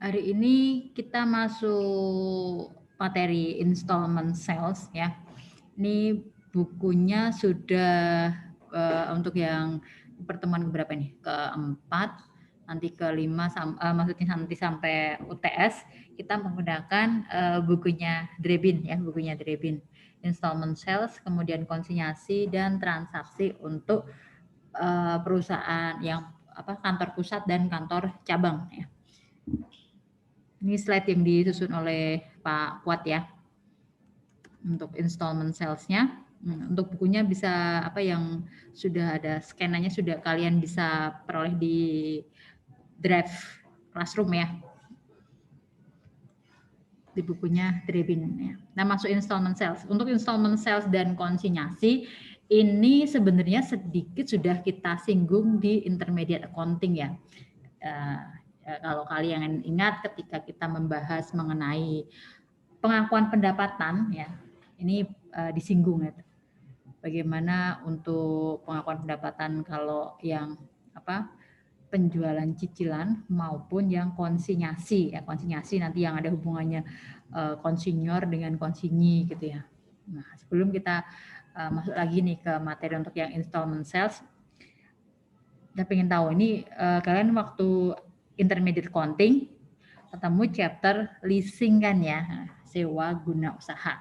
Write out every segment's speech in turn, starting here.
Hari ini kita masuk materi installment sales ya. Ini bukunya sudah untuk yang pertemuan keberapa nih? Keempat, nanti kelima, maksudnya nanti sampai UTS kita menggunakan bukunya Drebin ya, bukunya Drebin. Installment sales, kemudian konsinyasi dan transaksi untuk perusahaan yang kantor pusat dan kantor cabang ya. Ini slide yang disusun oleh Pak Kuat ya. Untuk installment sales-nya. Untuk bukunya bisa yang sudah ada scan-nya sudah kalian bisa peroleh di Drive Classroom ya. Di bukunya Drebin ya. Nah, masuk installment sales. Untuk installment sales dan konsinyasi ini sebenarnya sedikit sudah kita singgung di intermediate accounting ya. Kalau kalian ingat ketika kita membahas mengenai pengakuan pendapatan ya, ini disinggung ya. Bagaimana untuk pengakuan pendapatan kalau yang penjualan cicilan maupun yang konsinyasi ya, konsinyasi nanti yang ada hubungannya konsinyor dengan konsinyi gitu ya. Nah, sebelum kita masuk lagi nih ke materi untuk yang installment sales, kita pengen tahu ini kalian waktu intermediate accounting ketemu chapter leasing kan ya, sewa guna usaha.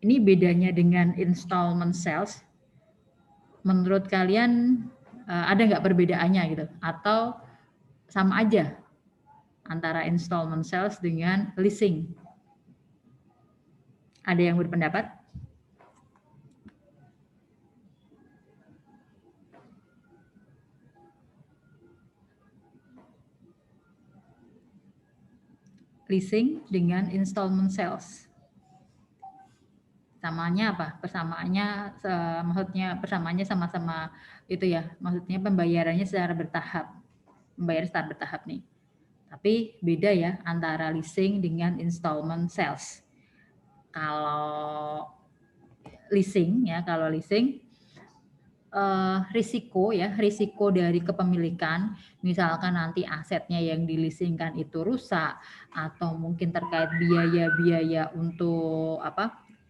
Ini bedanya dengan installment sales. Menurut kalian ada nggak perbedaannya gitu? Atau sama aja antara installment sales dengan leasing? Ada yang berpendapat? Leasing dengan installment sales. Samanya apa? Persamaannya maksudnya persamaannya sama-sama itu ya. Maksudnya pembayarannya secara bertahap. Membayar secara bertahap nih. Tapi beda ya antara leasing dengan installment sales. Kalau leasing risiko dari kepemilikan, misalkan nanti asetnya yang dileasingkan itu rusak atau mungkin terkait biaya-biaya untuk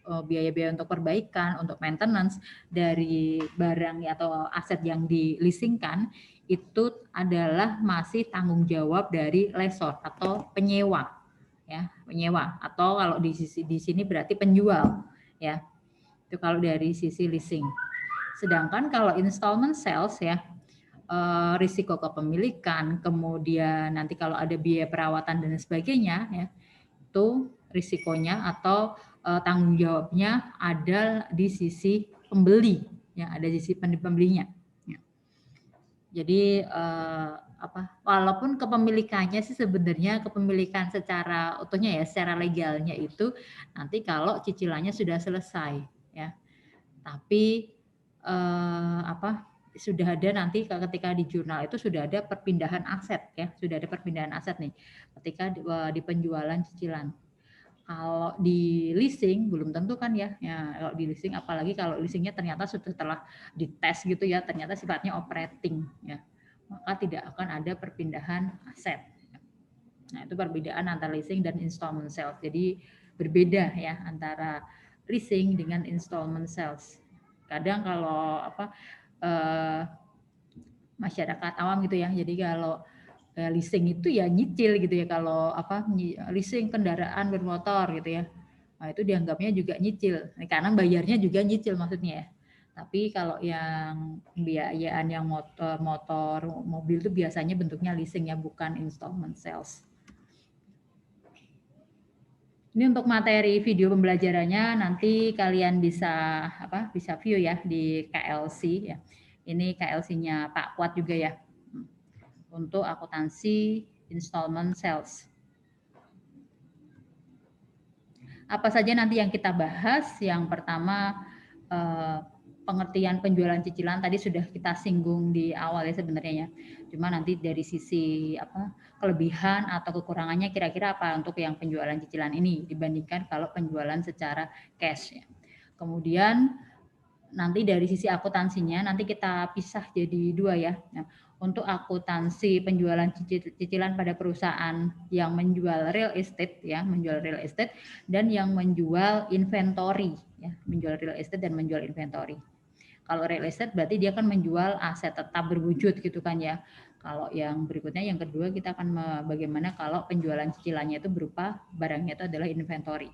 biaya-biaya untuk perbaikan, untuk maintenance dari barang atau aset yang dileasingkan itu adalah masih tanggung jawab dari lessor atau penyewa ya, penyewa atau kalau di sini berarti penjual ya. Itu kalau dari sisi leasing. Sedangkan kalau installment sales ya, risiko kepemilikan, kemudian nanti kalau ada biaya perawatan dan sebagainya ya, itu risikonya atau tanggung jawabnya ada di sisi pembeli ya, ada di sisi pembelinya. Ya. Jadi walaupun kepemilikannya sih sebenarnya kepemilikan secara utuhnya ya, secara legalnya itu nanti kalau cicilannya sudah selesai ya. Tapi sudah ada nanti ketika di jurnal itu sudah ada perpindahan aset ya, sudah ada perpindahan aset nih ketika di penjualan cicilan. Kalau di leasing belum tentu kan ya, kalau di leasing apalagi kalau leasingnya ternyata setelah dites gitu ya, ternyata sifatnya operating ya, maka tidak akan ada perpindahan aset. Nah, itu perbedaan antara leasing dan installment sales. Jadi berbeda ya antara leasing dengan installment sales. Kadang kalau masyarakat awam gitu ya. Jadi kalau leasing itu ya nyicil gitu ya, kalau leasing kendaraan bermotor gitu ya. Nah, itu dianggapnya juga nyicil. Karena bayarnya juga nyicil maksudnya ya. Tapi kalau yang pembiayaan yang motor, mobil itu biasanya bentuknya leasing ya, bukan installment sales. Ini untuk materi video pembelajarannya nanti kalian bisa bisa view ya di KLC ya. Ini KLC-nya Pak Kuat juga ya. Untuk akuntansi installment sales. Apa saja nanti yang kita bahas? Yang pertama pengertian penjualan cicilan tadi sudah kita singgung di awal ya sebenarnya ya. Cuma nanti dari sisi kelebihan atau kekurangannya kira-kira apa untuk yang penjualan cicilan ini dibandingkan kalau penjualan secara cash ya. Kemudian nanti dari sisi akuntansinya nanti kita pisah jadi dua ya. Nah, untuk akuntansi penjualan cicilan pada perusahaan yang menjual real estate ya, menjual real estate dan yang menjual inventory ya, menjual real estate dan menjual inventory. Kalau real estate berarti dia akan menjual aset tetap berwujud gitu kan ya. Kalau yang berikutnya yang kedua kita akan bagaimana kalau penjualan cicilannya itu berupa barangnya itu adalah inventory.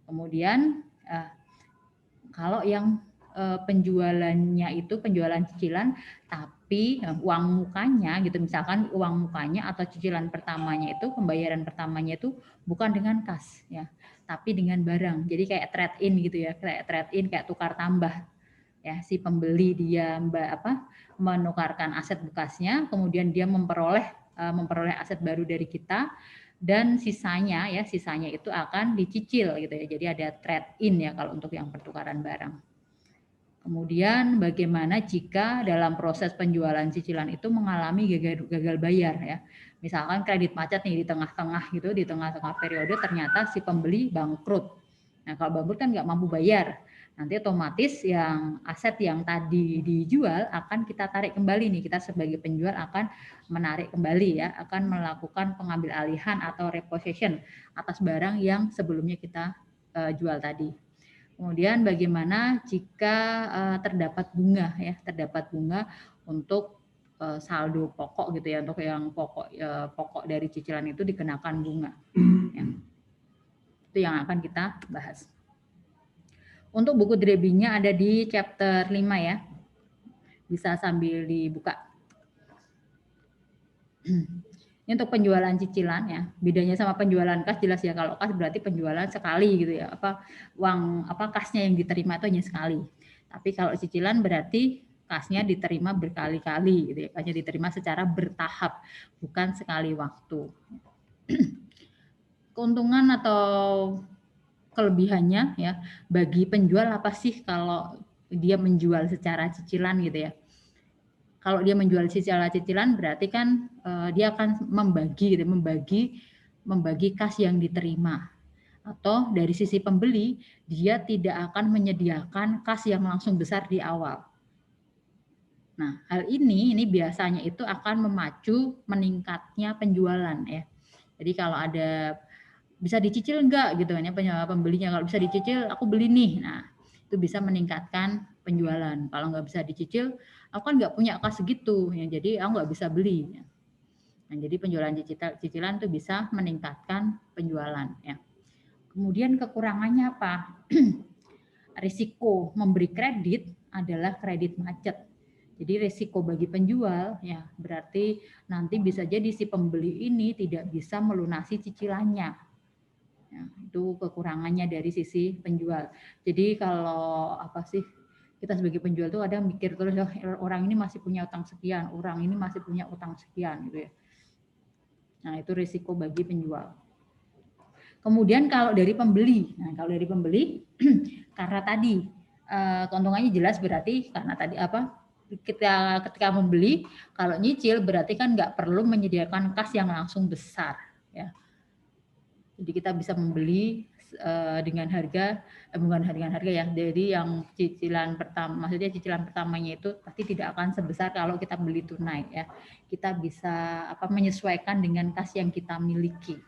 Kemudian kalau yang penjualannya itu penjualan cicilan tapi uang mukanya gitu, misalkan uang mukanya atau cicilan pertamanya itu pembayaran pertamanya itu bukan dengan kas ya, tapi dengan barang. Jadi kayak trade in gitu ya, kayak trade in, kayak tukar tambah ya. Si pembeli dia menukarkan aset bekasnya, kemudian dia memperoleh aset baru dari kita, dan sisanya itu akan dicicil gitu ya. Jadi ada trade in ya kalau untuk yang pertukaran barang. Kemudian bagaimana jika dalam proses penjualan cicilan itu mengalami gagal bayar ya. Misalkan kredit macet nih di tengah-tengah gitu, di tengah-tengah periode ternyata si pembeli bangkrut. Nah, kalau bangkrut kan nggak mampu bayar. Nanti otomatis yang aset yang tadi dijual akan kita tarik kembali nih. Kita sebagai penjual akan menarik kembali ya, akan melakukan pengambil alihan atau repossession atas barang yang sebelumnya kita jual tadi. Kemudian bagaimana jika terdapat bunga ya, terdapat bunga untuk saldo pokok gitu ya, untuk yang pokok dari cicilan itu dikenakan bunga. Ya. Itu yang akan kita bahas. Untuk buku Drebinya ada di chapter 5 ya. Bisa sambil dibuka. Ini untuk penjualan cicilan ya. Bedanya sama penjualan kas jelas ya. Kalau kas berarti penjualan sekali gitu ya. Uang kasnya yang diterima itu hanya sekali. Tapi kalau cicilan berarti kasnya diterima berkali-kali gitu ya. Kasnya diterima secara bertahap, bukan sekali waktu. Keuntungan atau kelebihannya ya bagi penjual apa sih kalau dia menjual secara cicilan gitu ya. Kalau dia menjual cicilan berarti kan dia akan membagi kas yang diterima. Atau dari sisi pembeli, dia tidak akan menyediakan kas yang langsung besar di awal. Nah, hal ini biasanya itu akan memacu meningkatnya penjualan ya. Jadi kalau ada bisa dicicil enggak gitu kan ya pembelinya, kalau bisa dicicil aku beli nih. Nah, itu bisa meningkatkan penjualan. Kalau nggak bisa dicicil, aku kan nggak punya kas segitu ya, jadi aku nggak bisa beli. Nah, jadi penjualan cicilan itu bisa meningkatkan penjualan ya. Kemudian kekurangannya apa? Risiko memberi kredit adalah kredit macet. Jadi risiko bagi penjual ya berarti nanti bisa jadi si pembeli ini tidak bisa melunasi cicilannya. Ya, itu kekurangannya dari sisi penjual. Jadi kalau kita sebagai penjual tuh ada mikir terus orang ini masih punya utang sekian, orang ini masih punya utang sekian gitu ya. Nah, itu risiko bagi penjual. Kemudian kalau dari pembeli, karena tadi keuntungannya jelas berarti karena tadi ketika membeli, kalau nyicil berarti kan nggak perlu menyediakan kas yang langsung besar ya. Jadi kita bisa membeli dengan harga bukan dengan harga ya, dari yang cicilan pertama, maksudnya cicilan pertamanya itu pasti tidak akan sebesar kalau kita beli tunai ya. Kita bisa menyesuaikan dengan kas yang kita miliki.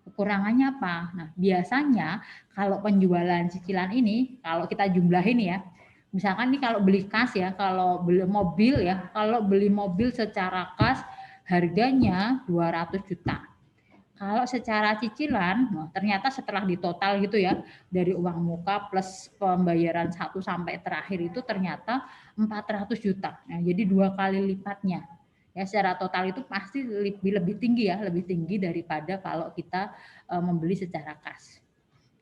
Kekurangannya apa? Nah, biasanya kalau penjualan cicilan ini, kalau kita jumlahin ya, misalkan nih kalau beli kas ya, kalau beli mobil secara kas harganya 200 juta. Kalau secara cicilan, ternyata setelah ditotal gitu ya, dari uang muka plus pembayaran 1 sampai terakhir itu ternyata 400 juta. Nah, jadi 2 kali lipatnya. Ya, secara total itu pasti lebih tinggi ya, lebih tinggi daripada kalau kita membeli secara kas.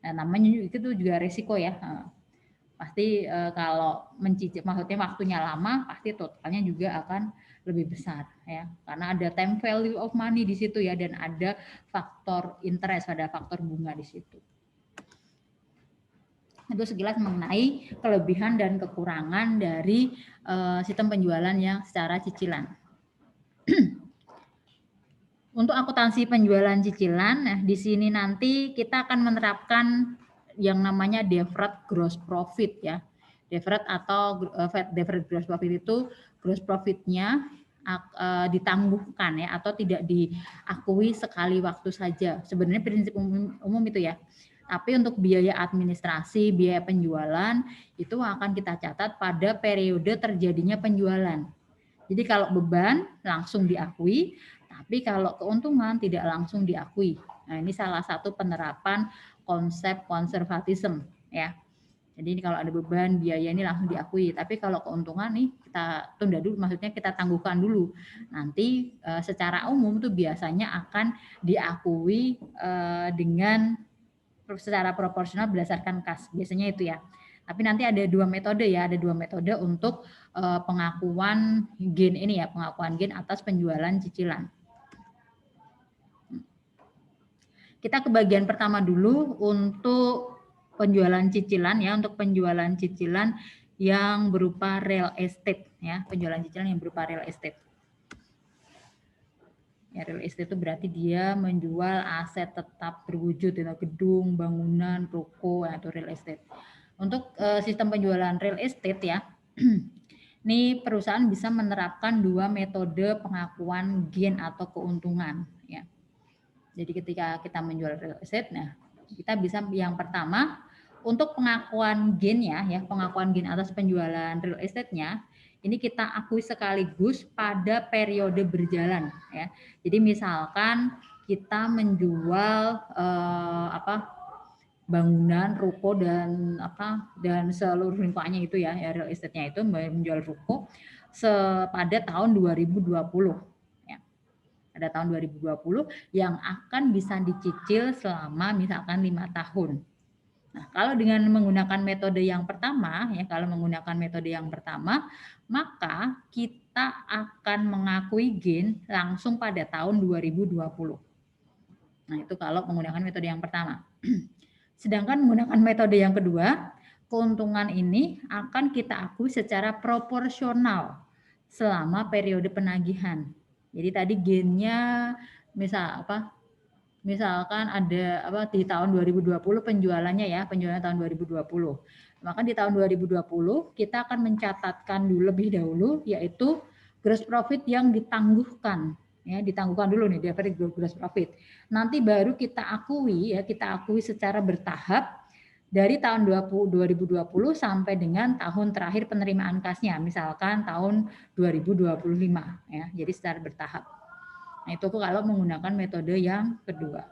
Nah, namanya itu juga resiko ya. Pasti kalau mencicil, maksudnya waktunya lama, pasti totalnya juga akan lebih besar ya, karena ada time value of money di situ ya, dan ada faktor interest, ada faktor bunga di situ. Itu sekilas mengenai kelebihan dan kekurangan dari sistem penjualan yang secara cicilan. Untuk akuntansi penjualan cicilan, nah di sini nanti kita akan menerapkan yang namanya deferred gross profit ya. Deferred atau deferred gross profit itu gross profitnya ditangguhkan ya, atau tidak diakui sekali waktu saja. Sebenarnya prinsip umum itu ya. Tapi untuk biaya administrasi, biaya penjualan itu akan kita catat pada periode terjadinya penjualan. Jadi kalau beban langsung diakui, tapi kalau keuntungan tidak langsung diakui. Nah, ini salah satu penerapan konsep konservatisme ya. Jadi ini kalau ada beban biaya ini langsung diakui, tapi kalau keuntungan nih kita tunda dulu, maksudnya kita tangguhkan dulu. Nanti secara umum tuh biasanya akan diakui dengan secara proporsional berdasarkan kas. Biasanya itu ya. Tapi nanti ada dua metode ya, ada dua metode untuk pengakuan gain ini ya, pengakuan gain atas penjualan cicilan. Kita ke bagian pertama dulu untuk penjualan cicilan ya, untuk penjualan cicilan yang berupa real estate ya, penjualan cicilan yang berupa real estate. Ya, real estate itu berarti dia menjual aset tetap berwujud, ya, gedung, bangunan, ruko, ya, itu real estate. Untuk sistem penjualan real estate ya, ini perusahaan bisa menerapkan dua metode pengakuan gain atau keuntungan ya. Jadi ketika kita menjual real estate, nah kita bisa yang pertama untuk pengakuan gain ya, pengakuan gain atas penjualan real estate-nya, ini kita akui sekaligus pada periode berjalan ya. Jadi misalkan kita menjual bangunan, ruko dan seluruh lingkungannya itu ya real estate-nya itu menjual ruko pada tahun 2020 ya. Pada tahun 2020 yang akan bisa dicicil selama misalkan 5 tahun. Nah, kalau dengan menggunakan metode yang pertama, ya kalau menggunakan metode yang pertama, maka kita akan mengakui gain langsung pada tahun 2020. Nah, itu kalau menggunakan metode yang pertama. Sedangkan menggunakan metode yang kedua, keuntungan ini akan kita akui secara proporsional selama periode penagihan. Jadi tadi gainnya misalkan ada di tahun 2020 penjualannya ya, penjualan tahun 2020. Maka di tahun 2020 kita akan mencatatkan dulu lebih dahulu yaitu gross profit yang ditangguhkan ya, ditangguhkan dulu nih deferred gross profit. Nanti baru kita akui secara bertahap dari tahun 2020 sampai dengan tahun terakhir penerimaan kasnya, misalkan tahun 2025 ya. Jadi secara bertahap. Nah, itu kalau menggunakan metode yang kedua.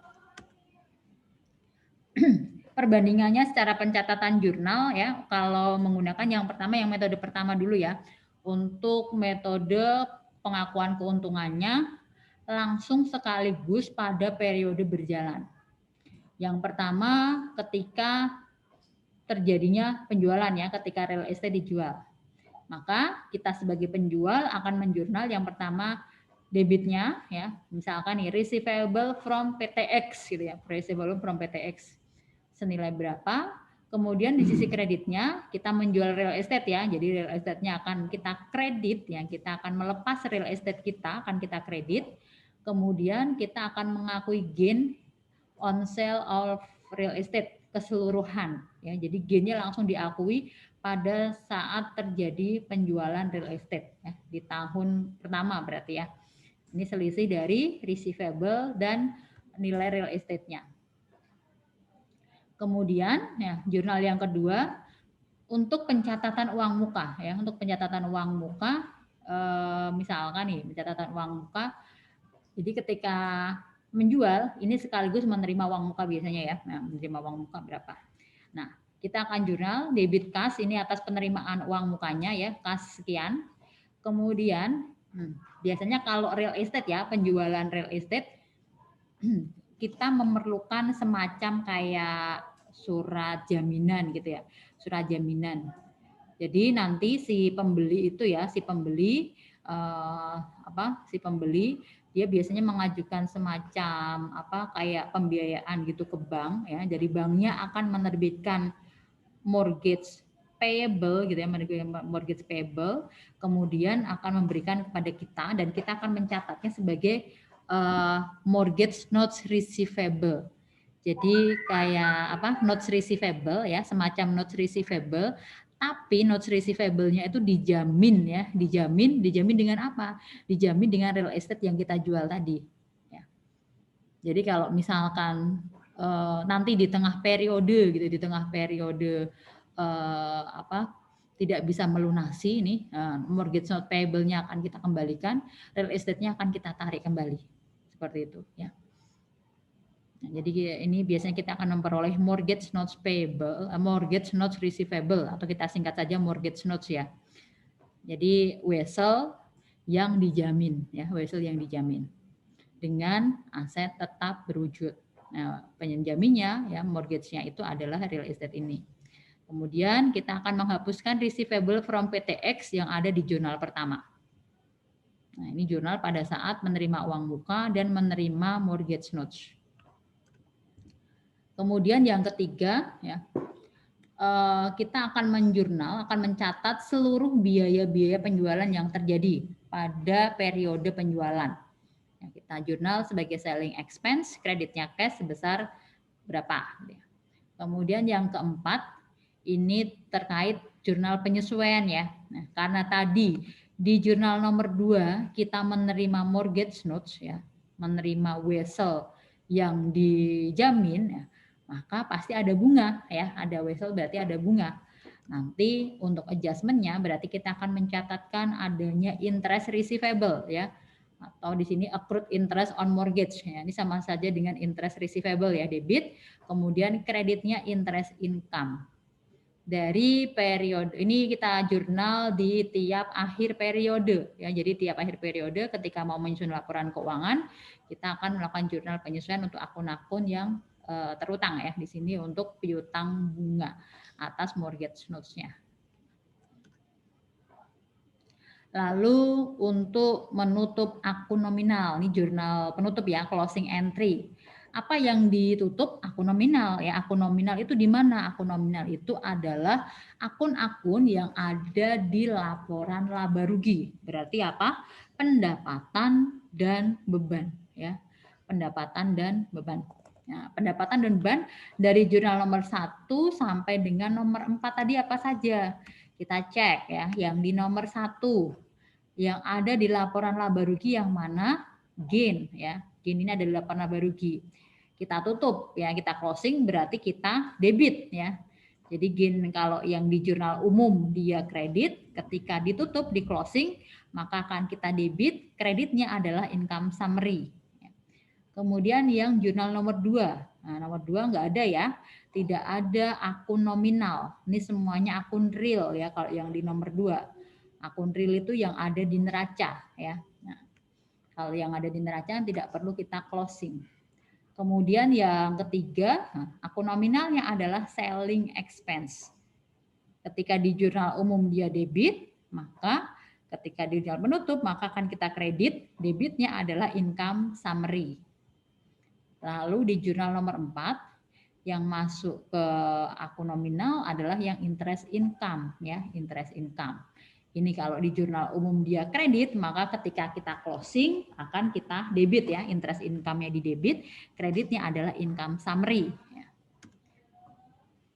Perbandingannya secara pencatatan jurnal ya, kalau menggunakan yang pertama, yang metode pertama dulu ya. Untuk metode pengakuan keuntungannya langsung sekaligus pada periode berjalan. Yang pertama ketika terjadinya penjualan ya, ketika real estate dijual. Maka kita sebagai penjual akan menjurnal yang pertama debitnya ya, misalkan nih receivable from PTX gitu ya, receivable from PTX senilai berapa, kemudian di sisi kreditnya kita menjual real estate ya, jadi real estate-nya akan kita kredit ya, kita akan melepas real estate kita, akan kita kredit, kemudian kita akan mengakui gain on sale of real estate keseluruhan ya, jadi gainnya langsung diakui pada saat terjadi penjualan real estate ya, di tahun pertama berarti ya. Ini selisih dari receivable dan nilai real estate-nya. Kemudian ya, jurnal yang kedua untuk pencatatan uang muka ya, untuk pencatatan uang muka misalkan nih pencatatan uang muka. Jadi ketika menjual ini sekaligus menerima uang muka biasanya ya. Nah, menerima uang muka berapa. Nah, kita akan jurnal debit kas ini atas penerimaan uang mukanya ya, kas sekian. Kemudian biasanya kalau real estate ya, penjualan real estate kita memerlukan semacam kayak surat jaminan gitu ya, surat jaminan. Jadi nanti si pembeli itu ya, si pembeli dia biasanya mengajukan semacam kayak pembiayaan gitu ke bank ya. Jadi banknya akan menerbitkan mortgage payable gitu ya, mortgage payable, kemudian akan memberikan kepada kita dan kita akan mencatatnya sebagai mortgage notes receivable. Jadi kayak notes receivable ya, semacam notes receivable, Tapi notes receivable-nya itu dijamin ya, dijamin dengan apa? Dijamin dengan real estate yang kita jual tadi. Ya. Jadi kalau misalkan nanti di tengah periode gitu, di tengah periode tidak bisa melunasi ini, mortgage note payable-nya akan kita kembalikan, real estate-nya akan kita tarik kembali. Seperti itu ya. Nah, jadi ini biasanya kita akan memperoleh mortgage notes payable, mortgage notes receivable, atau kita singkat saja mortgage notes ya. Jadi wesel yang dijamin ya, wesel yang dijamin dengan aset tetap berwujud. Nah, penjaminnya ya, mortgage-nya itu adalah real estate ini. Kemudian kita akan menghapuskan receivable from PTX yang ada di jurnal pertama. Nah, ini jurnal pada saat menerima uang muka dan menerima mortgage notes. Kemudian yang ketiga ya, kita akan menjurnal, akan mencatat seluruh biaya-biaya penjualan yang terjadi pada periode penjualan. Ya, kita jurnal sebagai selling expense, kreditnya cash sebesar berapa. Kemudian yang keempat, ini terkait jurnal penyesuaian ya. Nah, karena tadi di jurnal nomor 2 kita menerima mortgage notes ya, menerima wesel yang dijamin ya, maka pasti ada bunga ya, ada wesel berarti ada bunga. Nanti untuk adjustment-nya berarti kita akan mencatatkan adanya interest receivable ya, atau di sini accrued interest on mortgage ya. Ini sama saja dengan interest receivable ya, debit, kemudian kreditnya interest income. Dari periode ini kita jurnal di tiap akhir periode ya. Jadi tiap akhir periode ketika mau menyusun laporan keuangan, kita akan melakukan jurnal penyesuaian untuk akun-akun yang terutang ya, di sini untuk piutang bunga atas mortgage notes-nya. Lalu untuk menutup akun nominal, ini jurnal penutup ya, closing entry. Apa yang ditutup? Akun nominal ya. Akun nominal itu di mana? Akun nominal itu adalah akun-akun yang ada di laporan laba rugi. Berarti apa? Pendapatan dan beban ya. Pendapatan dan beban. Nah, pendapatan dan beban dari jurnal nomor 1 sampai dengan nomor 4 tadi apa saja? Kita cek ya, yang di nomor 1 yang ada di laporan laba rugi yang mana? Gain ya. Gain ini ada di laporan laba rugi. Kita tutup ya, kita closing berarti kita debit ya. Jadi gain kalau yang di jurnal umum dia kredit, ketika ditutup di closing maka akan kita debit, kreditnya adalah income summary. Kemudian yang jurnal nomor 2. Nah, nomor 2 enggak ada ya. Tidak ada akun nominal. Ini semuanya akun real ya kalau yang di nomor 2. Akun real itu yang ada di neraca ya. Nah, kalau yang ada di neraca tidak perlu kita closing. Kemudian yang ketiga, akun nominalnya adalah selling expense. Ketika di jurnal umum dia debit, maka ketika di jurnal penutup maka akan kita kredit, debitnya adalah income summary. Lalu di jurnal nomor 4 yang masuk ke akun nominal adalah yang interest income ya, interest income. Ini kalau di jurnal umum dia kredit, maka ketika kita closing akan kita debit ya, interest income-nya di debit, kreditnya adalah income summary.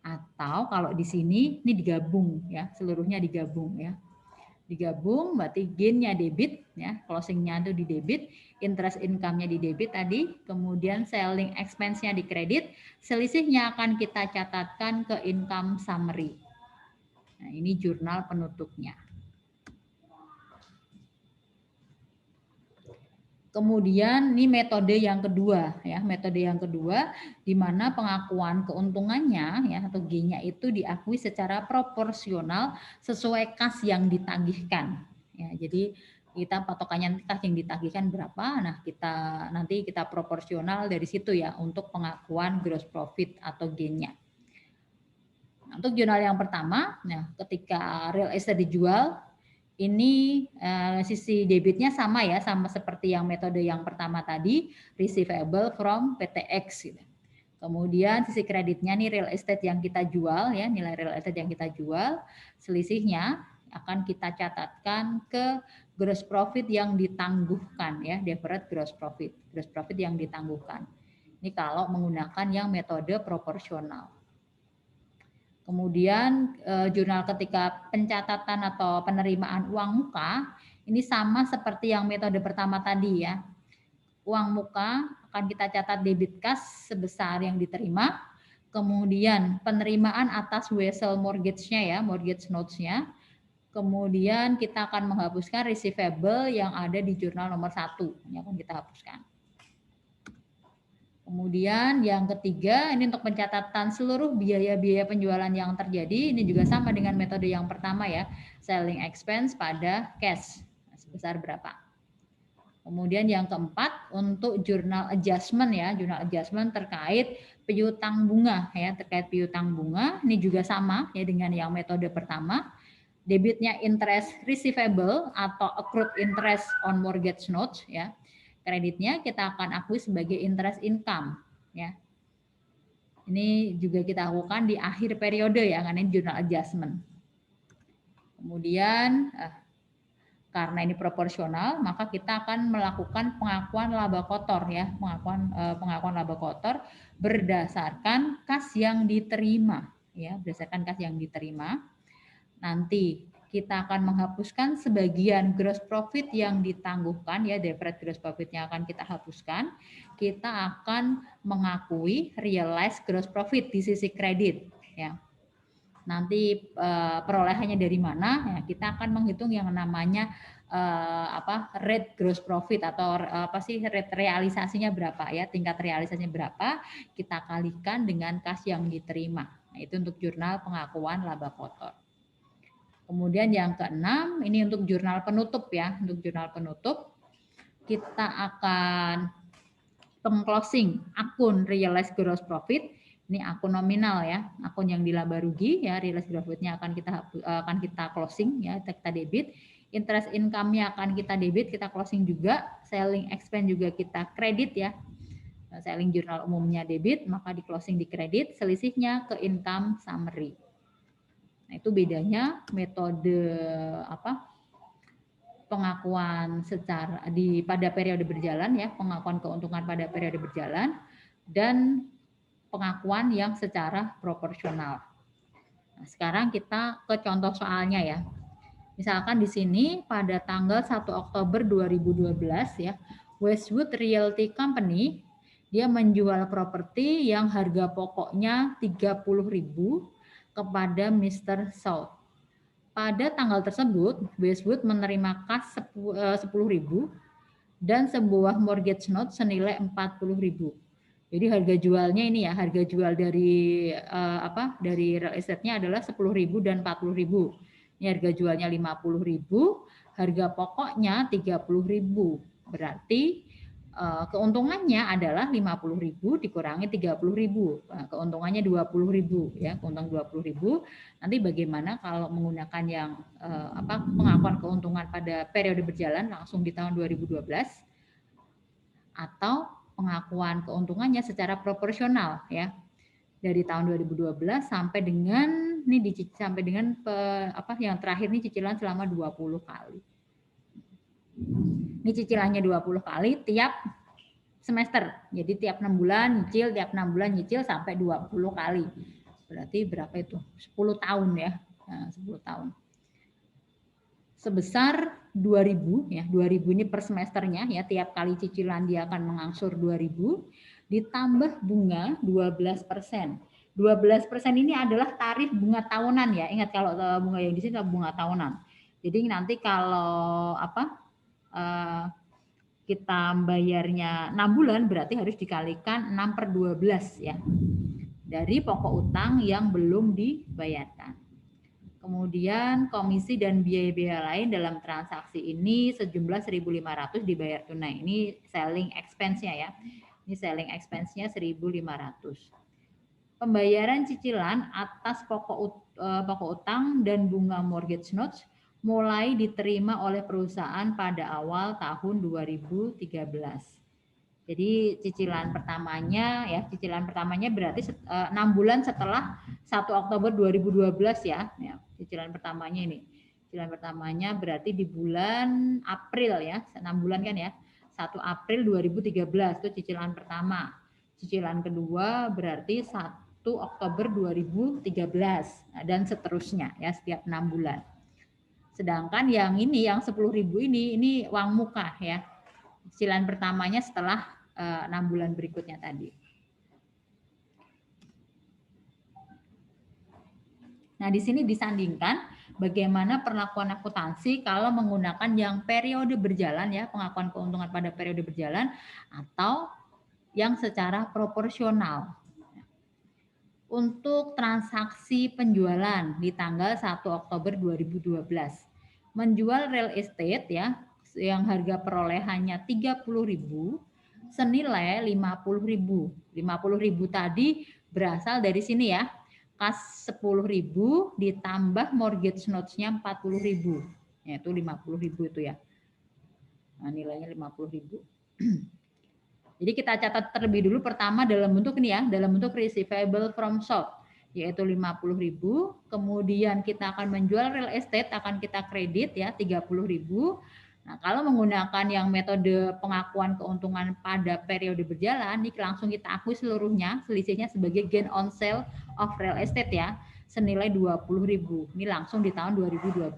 Atau kalau di sini ini digabung ya, seluruhnya digabung ya. Digabung berarti gain-nya debit ya, closing-nya itu di debit, interest income-nya di debit tadi, kemudian selling expense-nya di kredit, selisihnya akan kita catatkan ke income summary. Nah, ini jurnal penutupnya. Kemudian ini metode yang kedua ya, metode yang kedua di mana pengakuan keuntungannya ya atau gain-nya itu diakui secara proporsional sesuai kas yang ditagihkan. Ya, jadi kita patokannya kas yang ditagihkan berapa, nah nanti kita proporsional dari situ ya untuk pengakuan gross profit atau gain-nya. Nah, untuk jurnal yang pertama, nah ketika real estate dijual ini sisi debitnya sama ya, sama seperti yang metode yang pertama tadi, receivable from PTX gitu. Kemudian sisi kreditnya nih real estate yang kita jual ya, nilai real estate yang kita jual, selisihnya akan kita catatkan ke gross profit yang ditangguhkan ya, deferred gross profit yang ditangguhkan. Ini kalau menggunakan yang metode proporsional. Kemudian jurnal ketika pencatatan atau penerimaan uang muka ini sama seperti yang metode pertama tadi ya. Uang muka akan kita catat debit kas sebesar yang diterima. Kemudian penerimaan atas wesel mortgage-nya ya, mortgage notes-nya. Kemudian kita akan menghapuskan receivable yang ada di jurnal nomor 1. Ini akan kita hapuskan. Kemudian yang ketiga, ini untuk pencatatan seluruh biaya-biaya penjualan yang terjadi. Ini juga sama dengan metode yang pertama ya, selling expense pada cash. Sebesar berapa? Kemudian yang keempat, untuk journal adjustment ya, journal adjustment terkait piutang bunga ya, terkait piutang bunga. Ini juga sama ya dengan yang metode pertama. Debitnya interest receivable atau accrued interest on mortgage notes ya. Kreditnya kita akan akui sebagai interest income ya. Ini juga kita lakukan di akhir periode ya, karena ini journal adjustment. Kemudian karena ini proporsional, maka kita akan melakukan pengakuan laba kotor ya, pengakuan laba kotor berdasarkan kas yang diterima ya, berdasarkan kas yang diterima. Nanti kita akan menghapuskan sebagian gross profit yang ditangguhkan ya, deferred gross profitnya akan kita hapuskan. Kita akan mengakui realized gross profit di sisi kredit ya. Nanti perolehannya dari mana ya, kita akan menghitung yang namanya rate gross profit atau rate realisasinya berapa ya, tingkat realisasinya berapa, kita kalikan dengan kas yang diterima. Nah, itu untuk jurnal pengakuan laba kotor. Kemudian yang keenam, ini untuk jurnal penutup ya. Untuk jurnal penutup, kita akan pengclosing akun realized gross profit. Ini akun nominal ya, akun yang dilaba rugi ya, realized gross profitnya akan kita closing ya, kita debit. Interest income-nya akan kita debit, kita closing juga. Selling expense juga kita kredit ya. Selling jurnal umumnya debit, maka di closing di kredit, selisihnya ke income summary. Nah, itu bedanya metode pengakuan secara pada periode berjalan ya, pengakuan keuntungan pada periode berjalan dan pengakuan yang secara proporsional. Nah, sekarang kita ke contoh soalnya ya. Misalkan di sini pada tanggal 1 Oktober 2012 ya, Westwood Realty Company dia menjual properti yang harga pokoknya 30.000 kepada Mr. South. Pada tanggal tersebut, Westwood menerima kas 10.000 dan sebuah mortgage note senilai 40.000. Jadi harga jualnya ini ya, harga jual dari dari real estate-nya adalah 10.000 dan 40.000. Ini harga jualnya 50.000, harga pokoknya 30.000. Berarti keuntungannya adalah 50.000 dikurangi 30.000. Nah, keuntungannya 20.000 ya, keuntungan 20.000. Nanti bagaimana kalau menggunakan yang pengakuan keuntungan pada periode berjalan langsung di tahun 2012 atau pengakuan keuntungannya secara proporsional ya. Dari tahun 2012 sampai dengan yang terakhir ini cicilan selama 20 kali. Ini cicilannya 20 kali tiap semester. Jadi tiap 6 bulan nyicil, tiap 6 bulan nyicil sampai 20 kali. Berarti berapa itu? 10 tahun ya. Nah, 10 tahun. Sebesar 2.000 ya. 2.000 ini per semesternya ya, tiap kali cicilan dia akan mengangsur 2.000 ditambah bunga 12%. 12% ini adalah tarif bunga tahunan ya. Ingat kalau bunga yang di sini adalah bunga tahunan. Jadi nanti kalau kita bayarnya 6 bulan berarti harus dikalikan 6/12 ya. Dari pokok utang yang belum dibayarkan. Kemudian komisi dan biaya-biaya lain dalam transaksi ini sejumlah 1.500 dibayar tunai. Ini selling expense-nya ya. Ini selling expense-nya 1.500. Pembayaran cicilan atas pokok utang dan bunga mortgage notes mulai diterima oleh perusahaan pada awal tahun 2013. Jadi cicilan pertamanya berarti 6 bulan setelah 1 Oktober 2012 ya. Cicilan pertamanya ini. Cicilan pertamanya berarti di bulan April ya, 6 bulan kan ya. 1 April 2013 itu cicilan pertama. Cicilan kedua berarti Oktober 2013 dan seterusnya ya setiap 6 bulan. Sedangkan yang ini yang 10.000 ini uang muka ya. Cicilan pertamanya setelah 6 bulan berikutnya tadi. Nah, di sini disandingkan bagaimana perlakuan akuntansi kalau menggunakan yang periode berjalan ya, pengakuan keuntungan pada periode berjalan atau yang secara proporsional. Untuk transaksi penjualan di tanggal 1 Oktober 2012. Menjual real estate ya yang harga perolehannya 30.000 senilai 50.000. 50.000 tadi berasal dari sini ya. Kas 10.000 ditambah mortgage notes-nya 40.000. Yaitu 50.000 itu ya. Nah, nilainya 50.000. Jadi kita catat terlebih dulu pertama dalam bentuk ini ya, dalam bentuk receivable from shop yaitu 50.000, kemudian kita akan menjual real estate akan kita kredit ya 30.000. Nah, kalau menggunakan yang metode pengakuan keuntungan pada periode berjalan, ini langsung kita akui seluruhnya, selisihnya sebagai gain on sale of real estate ya, senilai 20.000. Ini langsung di tahun 2012.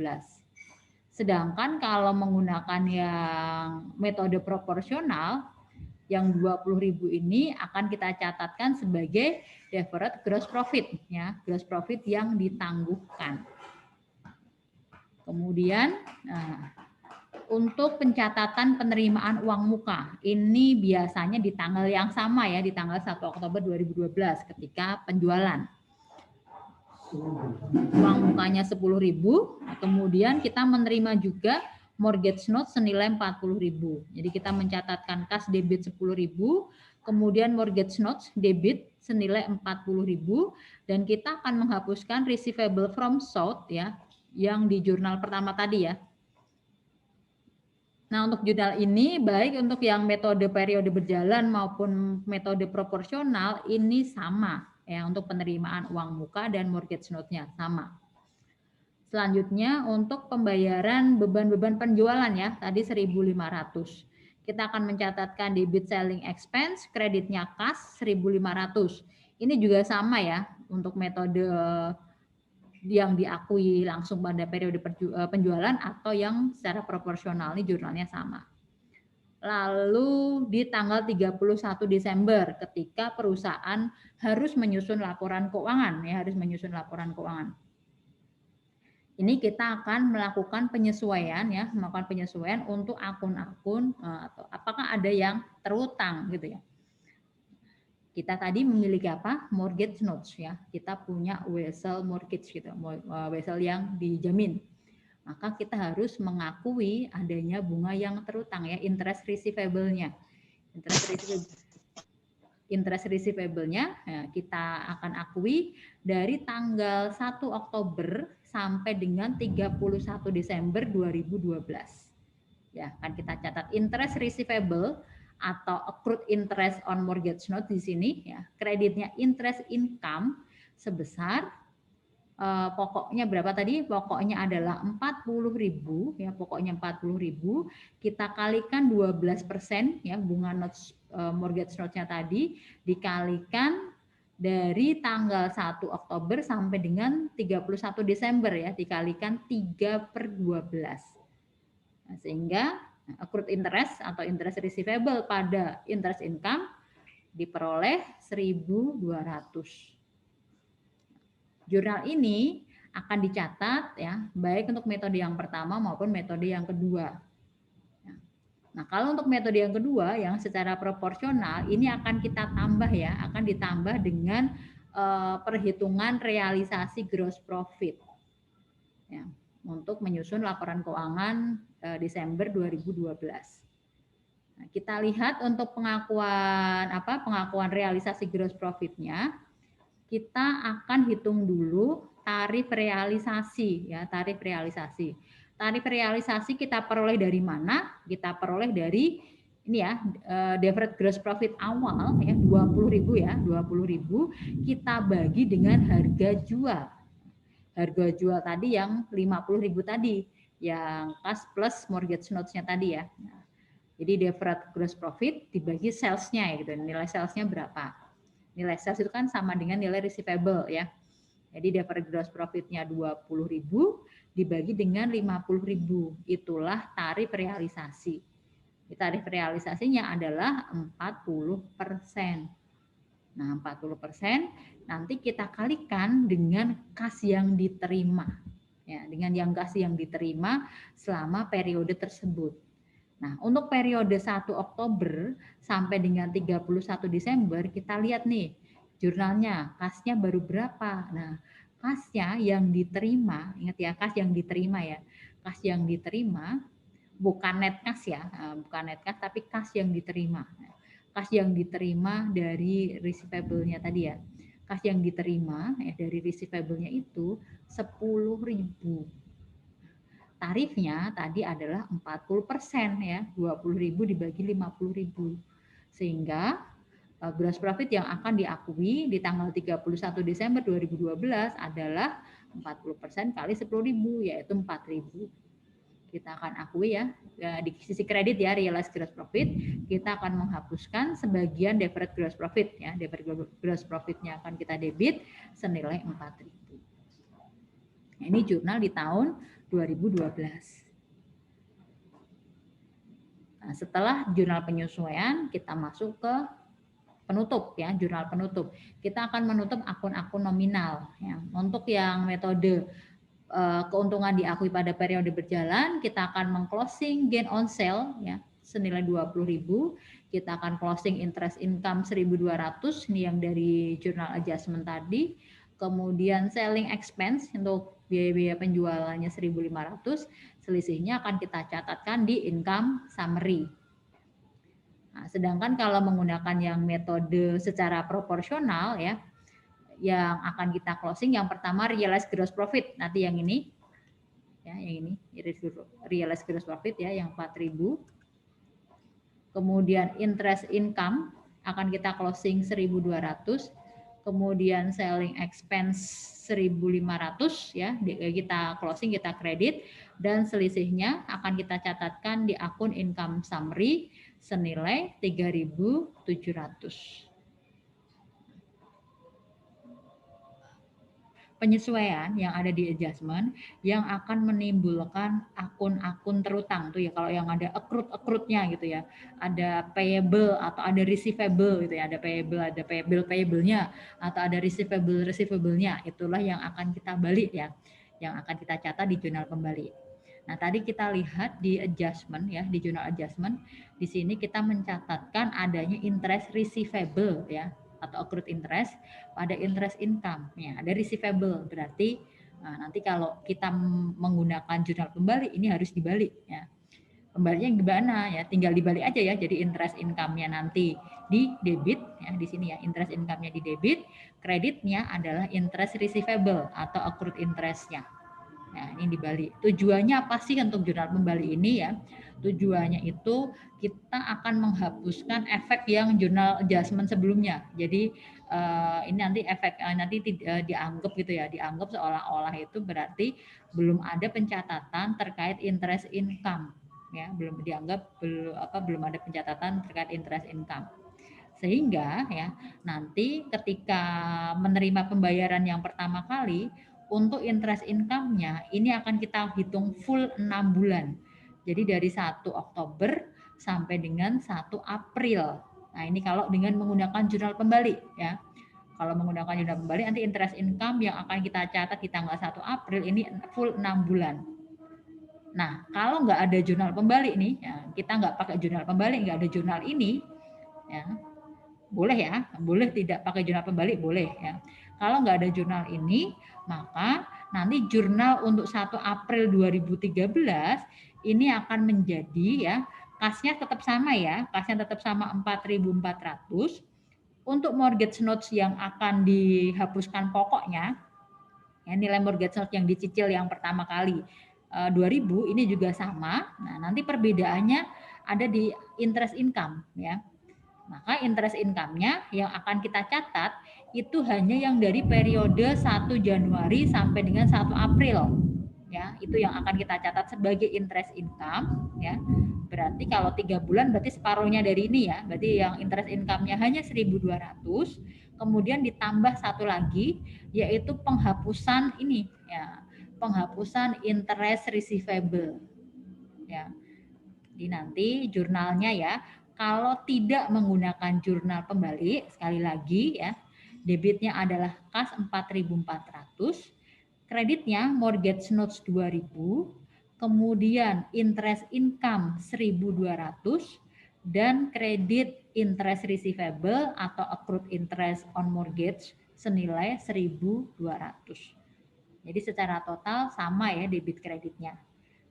Sedangkan kalau menggunakan yang metode proporsional yang 20.000 ini akan kita catatkan sebagai deferred gross profit ya, gross profit yang ditangguhkan. Kemudian untuk pencatatan penerimaan uang muka ini biasanya di tanggal yang sama ya, di tanggal 1 Oktober 2012 ketika penjualan. Uang mukanya 10.000, kemudian kita menerima juga mortgage note senilai 40.000. Jadi kita mencatatkan kas debit 10.000, kemudian mortgage note debit senilai 40.000 dan kita akan menghapuskan receivable from sold ya yang di jurnal pertama tadi ya. Nah, untuk jurnal ini baik untuk yang metode periode berjalan maupun metode proporsional ini sama ya untuk penerimaan uang muka dan mortgage note-nya sama. Selanjutnya untuk pembayaran beban-beban penjualan ya, tadi 1.500. Kita akan mencatatkan debit selling expense, kreditnya kas 1.500. Ini juga sama ya untuk metode yang diakui langsung pada periode penjualan atau yang secara proporsional, ini jurnalnya sama. Lalu di tanggal 31 Desember ketika perusahaan harus menyusun laporan keuangan ya, harus menyusun laporan keuangan. Ini kita akan melakukan penyesuaian ya, melakukan penyesuaian untuk akun-akun atau apakah ada yang terutang gitu ya. Kita tadi memiliki apa? Mortgage notes ya. Kita punya wesel mortgage gitu, wesel yang dijamin. Maka kita harus mengakui adanya bunga yang terutang ya, interest receivable-nya. Interest receivable-nya ya, kita akan akui dari tanggal 1 Oktober sampai dengan 31 Desember 2012. Ya, kan kita catat interest receivable atau accrued interest on mortgage note di sini ya. Kreditnya interest income sebesar pokoknya berapa tadi? Pokoknya adalah 40.000 ya, pokoknya 40.000 kita kalikan 12% ya bunga notes mortgage note-nya tadi dikalikan dari tanggal 1 Oktober sampai dengan 31 Desember ya, dikalikan 3/12. Nah, sehingga accrued interest atau interest receivable pada interest income diperoleh 1.200. Jurnal ini akan dicatat ya, baik untuk metode yang pertama maupun metode yang kedua. Nah, kalau untuk metode yang kedua yang secara proporsional ini akan kita tambah ya, akan ditambah dengan perhitungan realisasi gross profit. Ya, untuk menyusun laporan keuangan Desember 2012. Nah, kita lihat untuk pengakuan realisasi gross profitnya, kita akan hitung dulu tarif realisasi ya, tarif realisasi. Tarif realisasi kita peroleh dari mana? Kita peroleh dari ini ya, deferred gross profit awal ya 20.000 ya, 20.000 kita bagi dengan harga jual. Harga jual tadi yang 50.000 tadi, yang kas plus mortgage notes-nya tadi ya. Nah, jadi deferred gross profit dibagi sales-nya ya gitu, nilai sales-nya berapa. Nilai sales itu kan sama dengan nilai receivable ya. Jadi average gross profit-nya 20.000 dibagi dengan 50.000. Itulah tarif realisasi. Tarif realisasinya adalah 40%. Nah, 40% nanti kita kalikan dengan kas yang diterima. Ya, dengan kas yang diterima selama periode tersebut. Nah, untuk periode 1 Oktober sampai dengan 31 Desember, kita lihat nih jurnalnya, kasnya baru berapa. Nah, kasnya yang diterima, ingat ya, kas yang diterima ya. Kas yang diterima bukan net kas ya, bukan net kas tapi kas yang diterima. Kas yang diterima dari receivable-nya tadi ya. Kas yang diterima ya dari receivable-nya itu 10.000. Tarifnya tadi adalah 40% ya, 20.000 dibagi 50.000. Sehingga gross profit yang akan diakui di tanggal 31 Desember 2012 adalah 40% kali 10.000 yaitu 4.000. Kita akan akui ya, di sisi kredit ya, realized gross profit, kita akan menghapuskan sebagian deferred gross profit ya, deferred gross profitnya akan kita debit senilai 4.000. Nah, ini jurnal di tahun 2012. Nah, setelah jurnal penyesuaian, kita masuk ke penutup ya, jurnal penutup. Kita akan menutup akun-akun nominal ya. Untuk yang metode keuntungan diakui pada periode berjalan, kita akan meng-closing gain on sale ya senilai 20.000. Kita akan closing interest income 1.200, ini yang dari journal adjustment tadi. Kemudian selling expense untuk biaya-biaya penjualannya 1.500, selisihnya akan kita catatkan di income summary. Nah, sedangkan kalau menggunakan yang metode secara proporsional ya, yang akan kita closing yang pertama realized gross profit, nanti yang ini ya, yang ini realized gross profit ya yang 4.000. Kemudian interest income akan kita closing 1.200. Kemudian selling expense 1.500 ya, kita closing, kita kredit, dan selisihnya akan kita catatkan di akun income summary senilai 3.700. Penyesuaian yang ada di adjustment yang akan menimbulkan akun-akun terutang tuh ya, kalau yang ada accrued-nya gitu ya, ada payable atau ada receivable gitu ya, ada payable-nya atau ada receivable-nya, itulah yang akan kita balik ya, yang akan kita catat di jurnal kembali. Nah, tadi kita lihat di adjustment ya, di jurnal adjustment, di sini kita mencatatkan adanya interest receivable ya, atau accrued interest pada interest income ya, ada receivable, berarti nanti kalau kita menggunakan jurnal kembali ini harus dibalik ya. Kembalinya gimana ya, tinggal dibalik aja ya, jadi interest income-nya nanti di debit ya, di sini ya interest income-nya di debit, kreditnya adalah interest receivable atau accrued interest-nya. Nah, ini dibalik. Tujuannya apa sih untuk jurnal kembali ini ya? Tujuannya itu kita akan menghapuskan efek yang jurnal adjustment sebelumnya. Jadi ini nanti efek nanti dianggap gitu ya, dianggap seolah-olah itu berarti belum ada pencatatan terkait interest income ya, belum dianggap belum ada pencatatan terkait interest income. Sehingga ya nanti ketika menerima pembayaran yang pertama kali untuk interest income-nya ini akan kita hitung full 6 bulan. Jadi dari 1 Oktober sampai dengan 1 April. Nah, ini kalau dengan menggunakan jurnal kembali ya. Kalau menggunakan jurnal kembali nanti interest income yang akan kita catat di tanggal 1 April ini full 6 bulan. Nah, kalau nggak ada jurnal kembali nih, ya, kita nggak pakai jurnal kembali, nggak ada jurnal ini, ya, boleh ya, boleh tidak pakai jurnal kembali, boleh ya. Kalau nggak ada jurnal ini, maka nanti jurnal untuk 1 April 2013 ini akan menjadi ya, kasnya tetap sama ya, kasnya tetap sama 4.400. Untuk mortgage notes yang akan dihapuskan pokoknya, ya, nilai mortgage note yang dicicil yang pertama kali 2.000 ini juga sama. Nah, nanti perbedaannya ada di interest income ya. Maka interest income-nya yang akan kita catat itu hanya yang dari periode 1 Januari sampai dengan 1 April. Ya, itu yang akan kita catat sebagai interest income ya. Berarti kalau 3 bulan berarti separuhnya dari ini ya. Berarti yang interest income-nya hanya 1.200, kemudian ditambah satu lagi yaitu penghapusan ini ya, penghapusan interest receivable ya. Jadi nanti jurnalnya ya, kalau tidak menggunakan jurnal pembalik, sekali lagi ya, debitnya adalah kas 4.400, kreditnya mortgage notes 2.000, kemudian interest income 1.200, dan kredit interest receivable atau accrued interest on mortgage senilai 1.200. Jadi secara total sama ya debit kreditnya.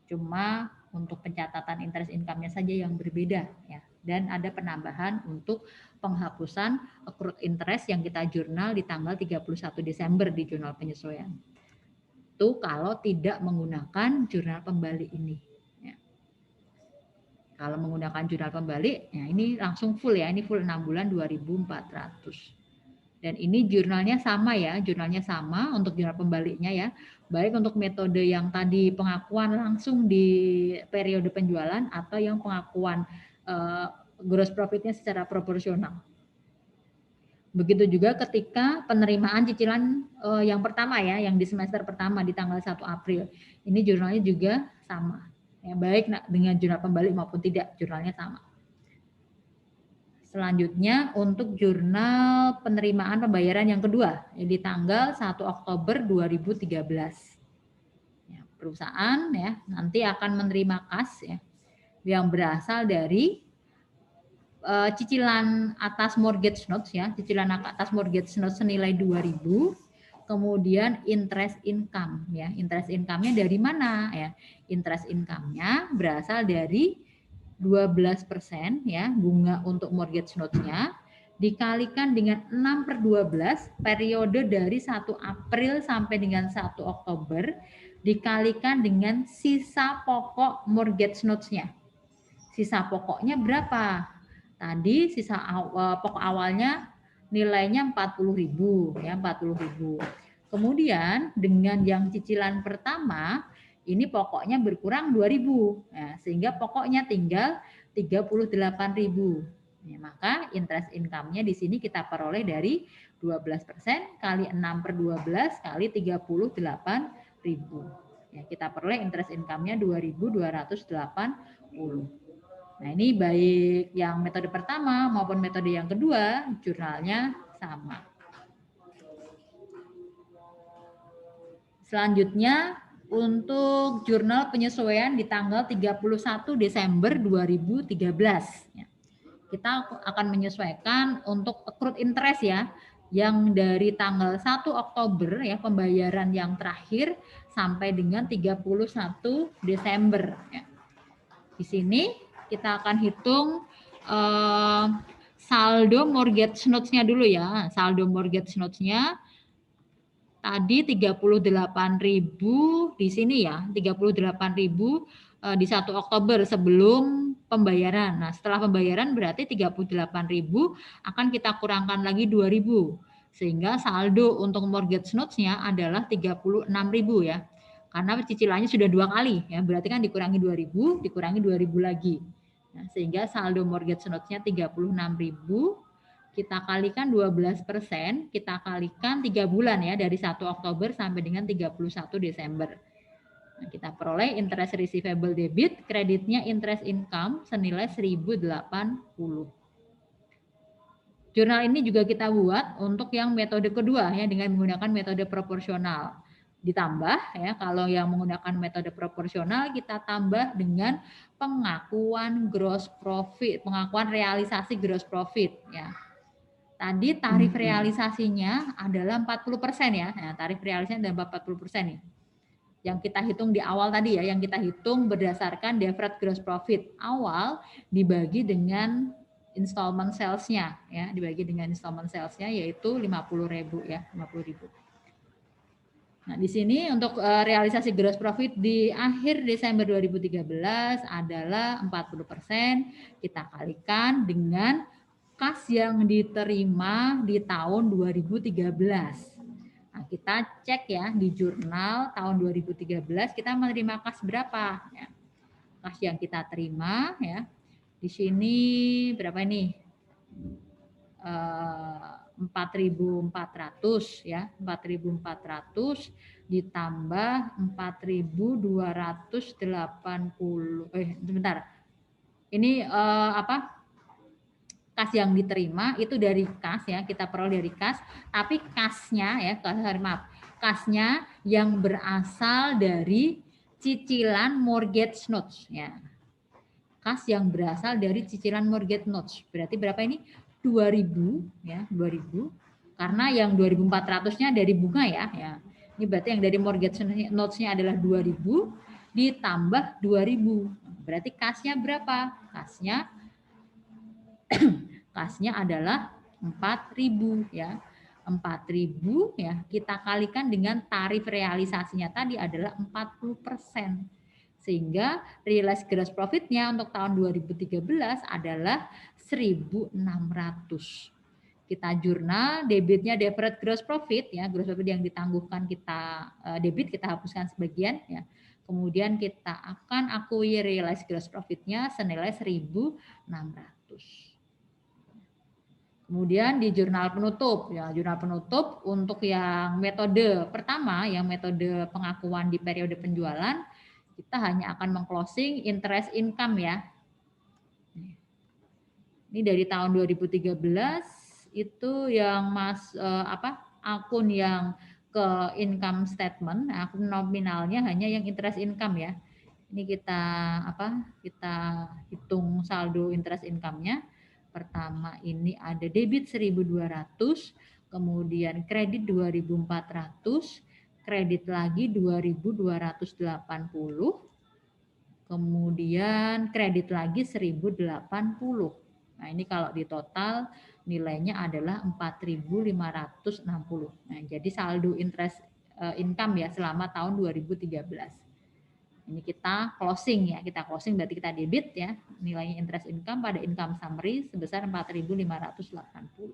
Cuma untuk pencatatan interest income-nya saja yang berbeda ya. Dan ada penambahan untuk penghapusan accrued interest yang kita jurnal di tanggal 31 Desember di jurnal penyesuaian. Itu kalau tidak menggunakan jurnal pembalik ini. Ya. Kalau menggunakan jurnal pembalik, ya ini langsung full ya, ini full 6 bulan 2.400. Dan ini jurnalnya sama ya, jurnalnya sama untuk jurnal pembaliknya ya. Baik untuk metode yang tadi pengakuan langsung di periode penjualan atau yang pengakuan gross profitnya secara proporsional. Begitu juga ketika penerimaan cicilan yang pertama ya, yang di semester pertama di tanggal 1 April. Ini jurnalnya juga sama. Ya, baik dengan jurnal pembalik maupun tidak, jurnalnya sama. Selanjutnya untuk jurnal penerimaan pembayaran yang kedua di tanggal 1 Oktober 2013. Ya, perusahaan ya nanti akan menerima kas ya yang berasal dari cicilan atas mortgage notes ya, cicilan atas mortgage notes senilai 2.000, kemudian interest income ya. Interest income-nya dari mana ya? Interest income-nya berasal dari 12% ya bunga untuk mortgage notes-nya dikalikan dengan 6/12 periode dari 1 April sampai dengan 1 Oktober dikalikan dengan sisa pokok mortgage notes-nya. Sisa pokoknya berapa? Tadi sisa pokok awalnya nilainya 40.000 ya, 40.000. Kemudian dengan yang cicilan pertama ini pokoknya berkurang 2.000. Nah, sehingga pokoknya tinggal 38.000. Ya, maka interest income-nya di sini kita peroleh dari 12% kali 6/12 kali 38.000. Ya, kita peroleh interest income-nya 2.280. Nah, ini baik yang metode pertama maupun metode yang kedua, jurnalnya sama. Selanjutnya, untuk jurnal penyesuaian di tanggal 31 Desember 2013. Kita akan menyesuaikan untuk accrued interest ya, yang dari tanggal 1 Oktober ya, pembayaran yang terakhir sampai dengan 31 Desember. Ya. Di sini kita akan hitung saldo mortgage notes-nya dulu ya. Saldo mortgage notes-nya tadi 38.000 di sini ya, 38.000 di 1 Oktober sebelum pembayaran. Nah, setelah pembayaran berarti 38.000 akan kita kurangkan lagi 2.000. Sehingga saldo untuk mortgage notes-nya adalah 36.000 ya. Karena cicilannya sudah 2 kali ya, berarti kan dikurangi 2.000, dikurangi 2.000 lagi. Nah, sehingga saldo mortgage notes-nya 36.000. Kita kalikan 12%, kita kalikan 3 bulan ya, dari 1 Oktober sampai dengan 31 Desember. Nah, kita peroleh interest receivable debit, kreditnya interest income senilai 1.080. Jurnal ini juga kita buat untuk yang metode kedua ya, dengan menggunakan metode proporsional. Ditambah ya, kalau yang menggunakan metode proporsional kita tambah dengan pengakuan gross profit, pengakuan realisasi gross profit ya. Tadi tarif realisasinya adalah 40% ya. Nah, tarif realisasinya adalah 40% nih. Yang kita hitung di awal tadi ya, yang kita hitung berdasarkan deferred gross profit awal dibagi dengan installment sales-nya ya, dibagi dengan installment sales-nya yaitu 50.000 ya, 50.000. Nah, di sini untuk realisasi gross profit di akhir Desember 2013 adalah 40%, kita kalikan dengan kas yang diterima di tahun 2013. Nah, kita cek ya di jurnal tahun 2013 kita menerima kas berapa ya. Kas yang kita terima ya. Di sini berapa ini? 4.400 ya, 4.400 ditambah 4.280 sebentar. Ini kas yang diterima itu dari kas ya, kita peroleh dari kas, tapi kasnya ya, kasnya yang berasal dari cicilan mortgage notes ya. Kas yang berasal dari cicilan mortgage notes. Berarti berapa ini? 2.000 ya, 2.000. Karena yang 2.400-nya dari bunga ya. Ini berarti yang dari mortgage notes-nya adalah 2.000 ditambah 2.000. Berarti kasnya berapa? Kasnya adalah 4.000 ya. 4.000 ya, kita kalikan dengan tarif realisasinya tadi adalah 40%. Sehingga realized gross profit-nya untuk tahun 2013 adalah 1.600. Kita jurnal, debitnya deferred gross profit ya, gross profit yang ditangguhkan kita debit, kita hapuskan sebagian ya. Kemudian kita akan akui realized gross profit-nya senilai 1.600. Kemudian di jurnal penutup, ya jurnal penutup untuk yang metode pertama, yang metode pengakuan di periode penjualan, kita hanya akan meng-closing interest income ya. Ini dari tahun 2013 itu yang akun yang ke income statement, akun nominalnya hanya yang interest income ya. Ini kita hitung saldo interest income-nya. Pertama ini ada debit 1.200, kemudian kredit 2.400, kredit lagi 2.280, kemudian kredit lagi 1.080. Nah, ini kalau di total nilainya adalah 4.560. Nah, jadi saldo interest income ya selama tahun 2013. Ini kita closing ya, kita closing berarti kita debit ya, nilainya interest income pada income summary sebesar 4.580.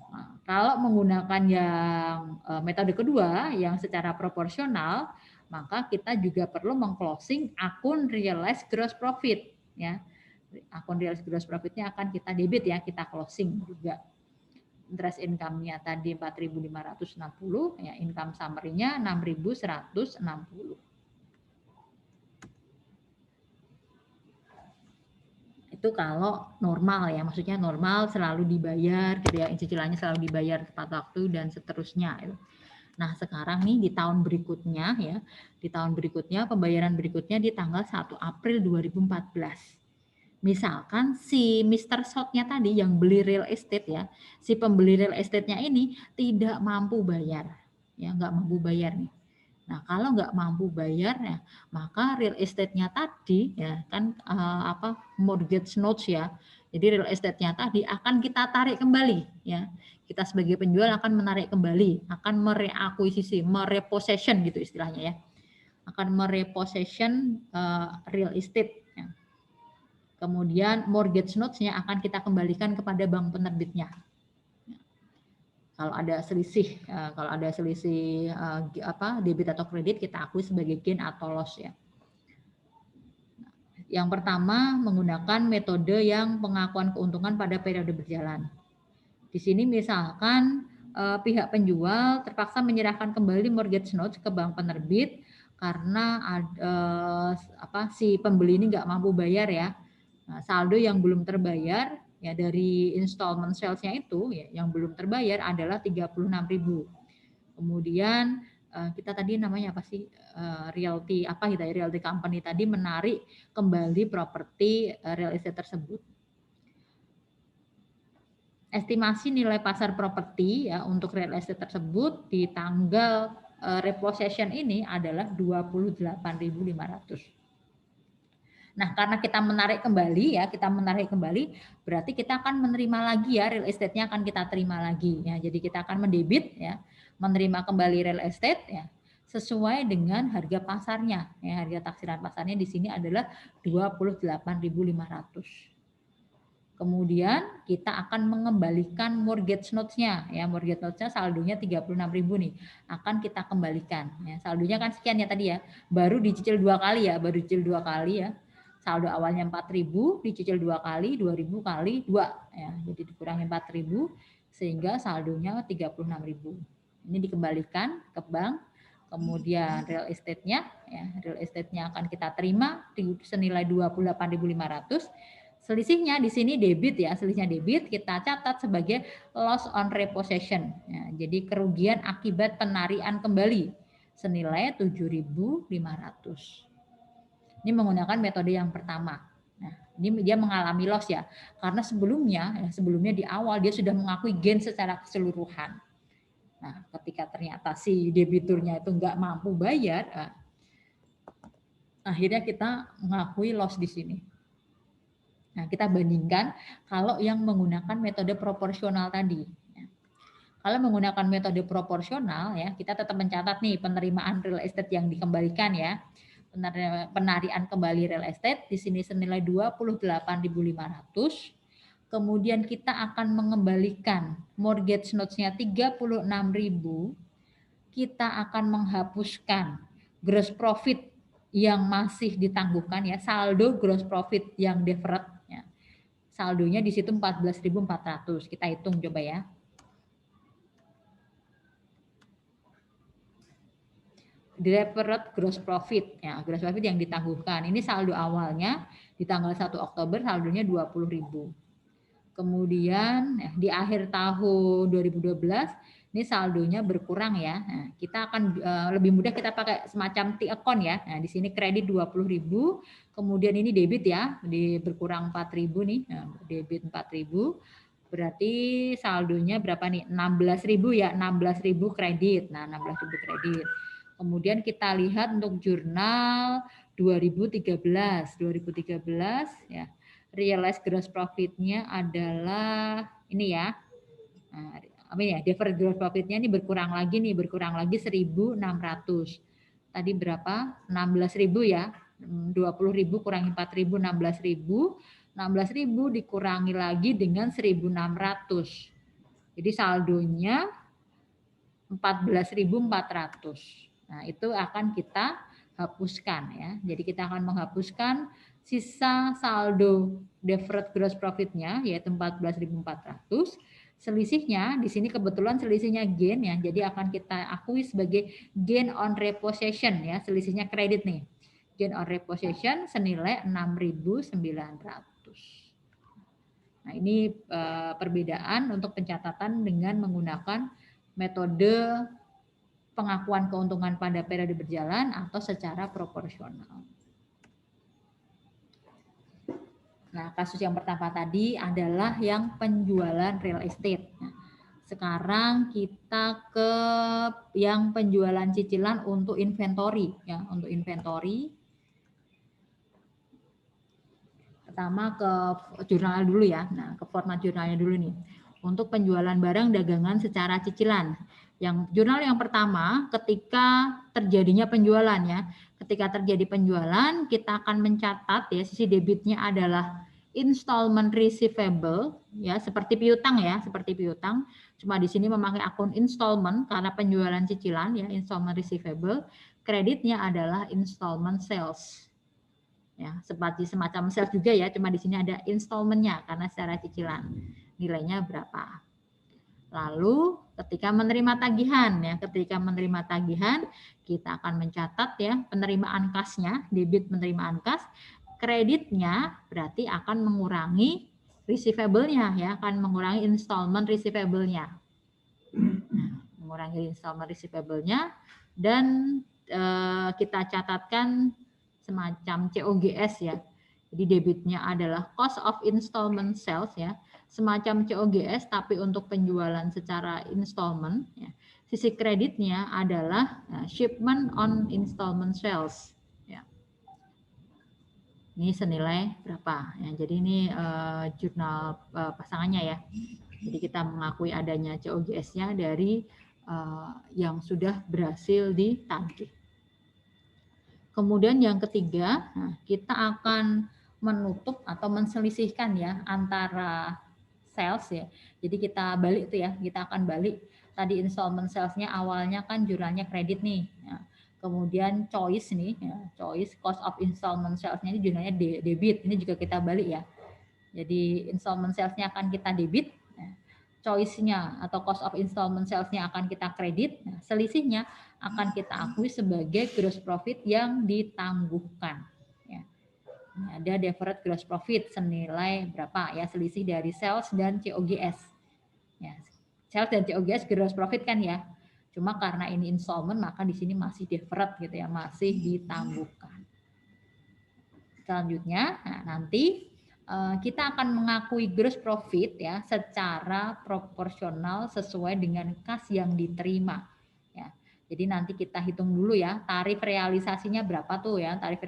Nah, kalau menggunakan yang metode kedua yang secara proporsional, maka kita juga perlu meng-closing akun realized gross profit ya. Akun realized gross profitnya akan kita debit ya, kita closing juga. Interest income-nya tadi 4.560 ya, income summary-nya 6.160. Itu kalau normal ya, maksudnya normal selalu dibayar gitu ya, cicilannya selalu dibayar tepat waktu dan seterusnya. Nah sekarang nih di tahun berikutnya ya, di tahun berikutnya pembayaran berikutnya di tanggal 1 April 2014. Misalkan si Mr. Shot-nya tadi yang beli real estate ya, si pembeli real estate-nya ini tidak mampu bayar, ya nggak mampu bayar nih. Nah, kalau nggak mampu bayar ya, maka real estate-nya tadi ya kan mortgage notes ya. Jadi real estate-nya tadi akan kita tarik kembali ya. Kita sebagai penjual akan menarik kembali, akan mereakuisisi, merepossession gitu istilahnya ya. Akan merepossession real estate ya. Kemudian mortgage notes-nya akan kita kembalikan kepada bank penerbitnya. Kalau ada selisih debit atau kredit kita akui sebagai gain atau loss ya. Yang pertama menggunakan metode yang pengakuan keuntungan pada periode berjalan. Di sini misalkan pihak penjual terpaksa menyerahkan kembali mortgage notes ke bank penerbit karena si pembeli ini nggak mampu bayar ya. Nah, saldo yang belum terbayar ya dari installment sales-nya itu ya, yang belum terbayar adalah 36.000. Kemudian kita tadi namanya apa sih realty realty company tadi menarik kembali properti real estate tersebut. Estimasi nilai pasar properti ya untuk real estate tersebut di tanggal repossession ini adalah 28.500. Nah, karena kita menarik kembali ya, berarti kita akan menerima lagi ya, real estate-nya akan kita terima lagi ya. Jadi kita akan mendebit ya, menerima kembali real estate ya, sesuai dengan harga pasarnya ya. Harga taksiran pasarnya di sini adalah 28.500. Kemudian kita akan mengembalikan mortgage notes-nya ya, mortgage notes-nya saldonya 36.000 nih, akan kita kembalikan ya. Saldonya kan sekian ya tadi ya, baru dicicil 2 kali ya, ya. Saldo awalnya 4.000 dicicil 2 kali, 2.000 kali 2 ya. Jadi dikurangi 4.000 sehingga saldonya 36.000. Ini dikembalikan ke bank, kemudian real estate-nya, ya, real estate-nya akan kita terima di senilai 28.500. Selisihnya di sini debit ya, selisihnya debit kita catat sebagai loss on repossession. Ya, jadi kerugian akibat penarian kembali senilai 7.500. Ini menggunakan metode yang pertama. Nah, ini dia mengalami loss ya, karena sebelumnya di awal dia sudah mengakui gain secara keseluruhan. Nah, ketika ternyata si debiturnya itu nggak mampu bayar, akhirnya kita mengakui loss di sini. Nah, kita bandingkan kalau yang menggunakan metode proporsional tadi. Kalau menggunakan metode proporsional ya, kita tetap mencatat nih penerimaan real estate yang dikembalikan ya. Penarian kembali real estate di sini senilai 28.500. Kemudian kita akan mengembalikan mortgage notes-nya 36.000. Kita akan menghapuskan gross profit yang masih ditangguhkan ya, saldo gross profit yang deferred ya. Saldonya di situ 14.400. Kita hitung coba ya. Deferred gross profit ya, gross profit yang ditangguhkan. Ini saldo awalnya di tanggal 1 Oktober saldonya 20.000. Kemudian di akhir tahun 2012 ini saldonya berkurang ya. Nah, kita akan lebih mudah kita pakai semacam T-account ya. Nah, di sini kredit 20.000, kemudian ini debit ya, berkurang 4.000 nih. Nah, debit 4.000. Berarti saldonya berapa nih? 16.000 ya, 16.000 kredit. Nah, 16.000 kredit. Kemudian kita lihat untuk jurnal 2013 ya. Realized gross profit-nya adalah ini ya. Nah, apa ya? Deferred gross profit-nya ini berkurang lagi 1.600. Tadi berapa? 16.000 ya. 20.000 kurangi 4.000, 16.000. 16.000 dikurangi lagi dengan 1.600. Jadi saldonya 14.400. Nah, itu akan kita hapuskan ya. Jadi kita akan menghapuskan sisa saldo deferred gross profit-nya yaitu 14.400. Selisihnya di sini kebetulan selisihnya gain ya. Jadi akan kita akui sebagai gain on repossession ya, selisihnya kredit nih. Gain on repossession senilai 6.900. Nah, ini perbedaan untuk pencatatan dengan menggunakan metode pengakuan keuntungan pada periode berjalan atau secara proporsional. Nah, kasus yang pertama tadi adalah yang penjualan real estate. Nah, sekarang kita ke yang penjualan cicilan untuk inventory ya, untuk inventory. Pertama ke jurnal dulu ya. Nah, ke format jurnalnya dulu nih. Untuk penjualan barang dagangan secara cicilan. Yang jurnal yang pertama ketika terjadinya penjualan ya. Ketika terjadi penjualan kita akan mencatat ya sisi debitnya adalah installment receivable ya, seperti piutang ya, seperti piutang. Cuma di sini memakai akun installment karena penjualan cicilan ya, installment receivable. Kreditnya adalah installment sales. Ya, seperti semacam sales juga ya, cuma di sini ada installmentnya karena secara cicilan. Nilainya berapa? Lalu ketika menerima tagihan ya, ketika menerima tagihan kita akan mencatat ya penerimaan kasnya, debit penerimaan kas, kreditnya berarti akan mengurangi receivable-nya ya, akan mengurangi installment receivable-nya. Nah, mengurangi installment receivable-nya dan kita catatkan semacam COGS ya. Jadi debitnya adalah cost of installment sales ya, semacam COGS tapi untuk penjualan secara installment ya. Sisi kreditnya adalah shipment on installment sales ya. Ini senilai berapa ya. Jadi ini jurnal pasangannya ya. Jadi kita mengakui adanya COGS-nya dari yang sudah berhasil ditagih. Kemudian yang ketiga, kita akan menutup atau menselisihkan ya antara sales ya. Jadi kita balik tuh ya, kita akan balik tadi installment salesnya awalnya kan jurnalnya kredit nih. Ya. Kemudian choice nih, ya, choice cost of installment salesnya ini jurnalnya debit. Ini juga kita balik ya. Jadi installment salesnya akan kita debit. Ya. choice-nya atau cost of installment sales-nya akan kita kredit, nah, selisihnya akan kita akui sebagai gross profit yang ditangguhkan. Ya. Nah, ada deferred gross profit senilai berapa ya, selisih dari sales dan COGS. Ya, sales dan COGS gross profit kan ya. Cuma karena ini installment maka di sini masih deferred gitu ya, masih ditangguhkan. Selanjutnya, nah nanti kita akan mengakui gross profit ya secara proporsional sesuai dengan kas yang diterima. Ya. Jadi nanti kita hitung dulu ya tarif realisasinya berapa tuh ya, tarif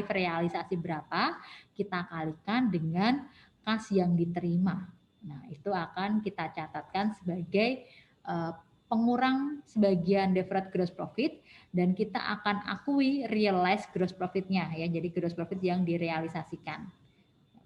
realisasi berapa kita kalikan dengan kas yang diterima. Nah itu akan kita catatkan sebagai pengurang sebagian deferred gross profit dan kita akan akui realized gross profit-nya ya. Jadi gross profit yang direalisasikan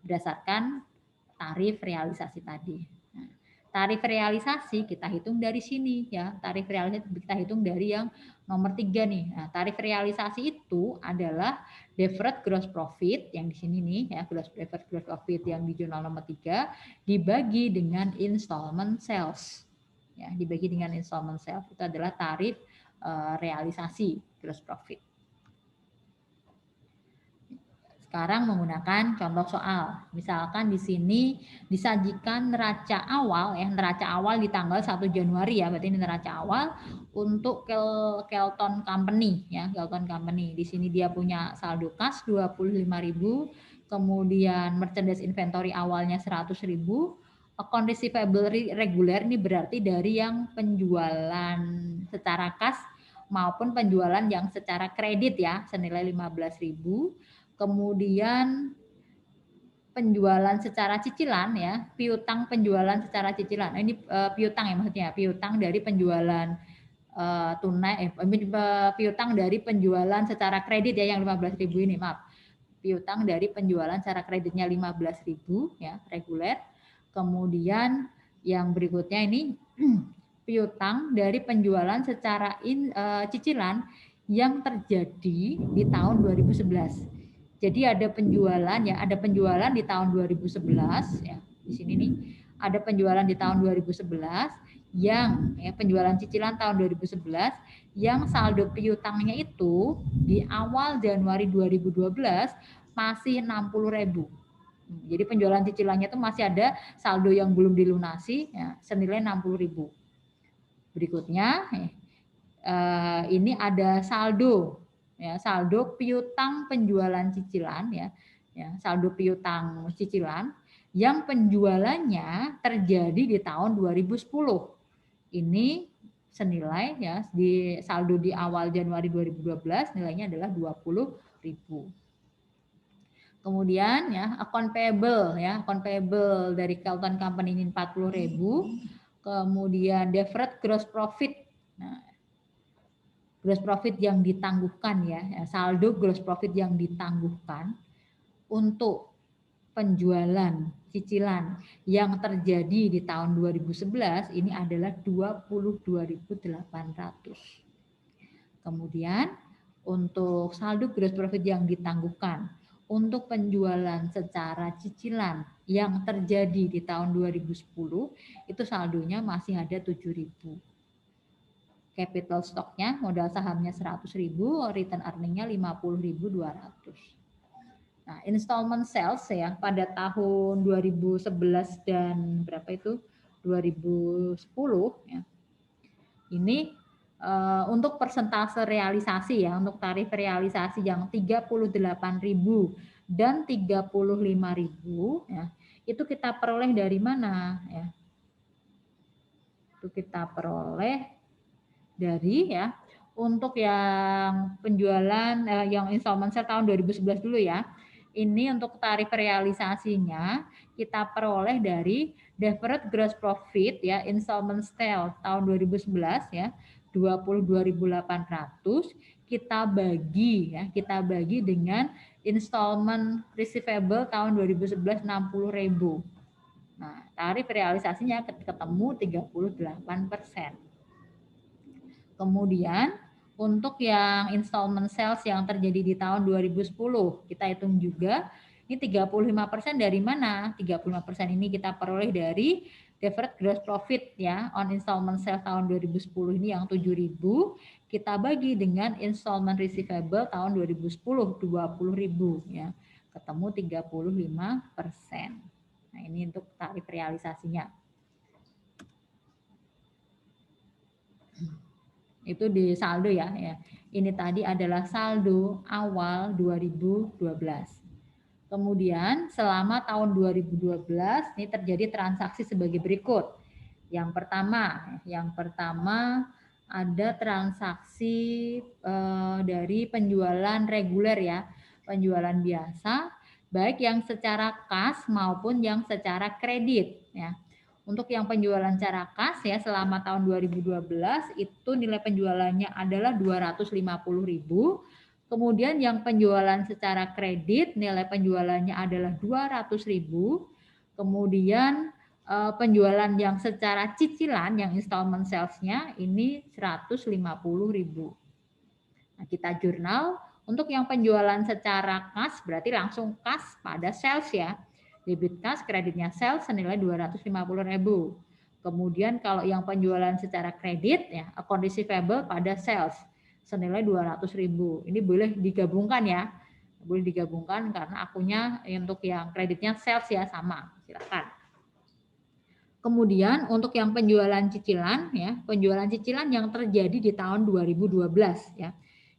berdasarkan tarif realisasi tadi. Nah, tarif realisasi kita hitung dari sini ya. Tarif realisasi kita hitung dari yang nomor 3 nih. Nah, tarif realisasi itu adalah deferred gross profit yang di sini nih ya, deferred gross profit yang di jurnal nomor 3 dibagi dengan installment sales. Ya, dibagi dengan installment sales itu adalah tarif realisasi gross profit. Sekarang menggunakan contoh soal. Misalkan di sini disajikan neraca awal ya, neraca awal di tanggal 1 Januari ya, berarti ini neraca awal untuk Kelton Company ya, Kelton Company. Di sini dia punya saldo kas 25.000, kemudian merchandise inventory awalnya 100.000, account receivable reguler ini berarti dari yang penjualan secara kas maupun penjualan yang secara kredit ya, senilai 15.000. Kemudian penjualan secara cicilan ya, piutang penjualan secara cicilan. Nah, ini piutang ya maksudnya, piutang dari penjualan tunai, piutang dari penjualan secara kredit ya yang 15.000 ini, maaf. Piutang dari penjualan secara kreditnya 15.000 ya, reguler. Kemudian yang berikutnya ini piutang dari penjualan secara cicilan yang terjadi di tahun 2011. Jadi ada penjualan ya, ada penjualan di tahun 2011 ya. Di sini nih ada penjualan di tahun 2011 yang ya, penjualan cicilan tahun 2011 yang saldo piutangnya itu di awal Januari 2012 masih 60.000. Jadi penjualan cicilannya itu masih ada saldo yang belum dilunasi ya, senilai 60.000. Berikutnya ini ada saldo ya, saldo piutang penjualan cicilan ya, saldo piutang cicilan yang penjualannya terjadi di tahun 2010. Ini senilai ya di saldo di awal Januari 2012 nilainya adalah 20.000. Kemudian ya account payable ya, account payable dari Kelton Company ini 40.000. Kemudian deferred gross profit. Nah, gross profit yang ditangguhkan ya, saldo gross profit yang ditangguhkan untuk penjualan cicilan yang terjadi di tahun 2011 ini adalah 22.800. Kemudian untuk saldo gross profit yang ditangguhkan untuk penjualan secara cicilan yang terjadi di tahun 2010 itu saldonya masih ada 7.000. Capital stocknya, modal sahamnya 100.000, return earningnya 50.200. Nah, installment sales ya pada tahun 2011 dan berapa itu 2010 ya. Ini untuk persentase realisasi ya, untuk tarif realisasi yang 38.000 dan 35.000 ya, itu kita peroleh dari mana ya? Itu kita peroleh dari ya untuk yang penjualan yang installment sale tahun 2011 dulu ya. Ini untuk tarif realisasinya kita peroleh dari deferred gross profit ya installment sale tahun 2011 ya 22.800 kita bagi dengan installment receivable tahun 2011 60.000. Nah, tarif realisasinya ketemu 38%. Kemudian untuk yang installment sales yang terjadi di tahun 2010 kita hitung juga Ini 35% dari mana? 35% ini kita peroleh dari deferred gross profit ya on installment sales tahun 2010 ini yang 7.000 kita bagi dengan installment receivable tahun 2010 20.000 ya. Ketemu 35%. Nah, ini untuk tarif realisasinya. Itu di saldo ya. Ini tadi adalah saldo awal 2012. Kemudian selama tahun 2012 ini terjadi transaksi sebagai berikut. Yang pertama ada transaksi dari penjualan reguler ya, penjualan biasa, baik yang secara kas maupun yang secara kredit ya. Untuk yang penjualan secara kas ya selama tahun 2012 itu nilai penjualannya adalah 250.000. Kemudian yang penjualan secara kredit nilai penjualannya adalah 200.000. Kemudian penjualan yang secara cicilan yang installment sales-nya ini 150.000. Nah, kita jurnal untuk yang penjualan secara kas berarti langsung kas pada sales ya. Debit kas, kreditnya sales senilai 250.000. Kemudian kalau yang penjualan secara kredit ya account receivable pada sales senilai 200.000. Ini boleh digabungkan ya. Boleh digabungkan karena akunnya untuk yang kreditnya sales ya sama. Silakan. Kemudian untuk yang penjualan cicilan ya, penjualan cicilan yang terjadi di tahun 2012 ya.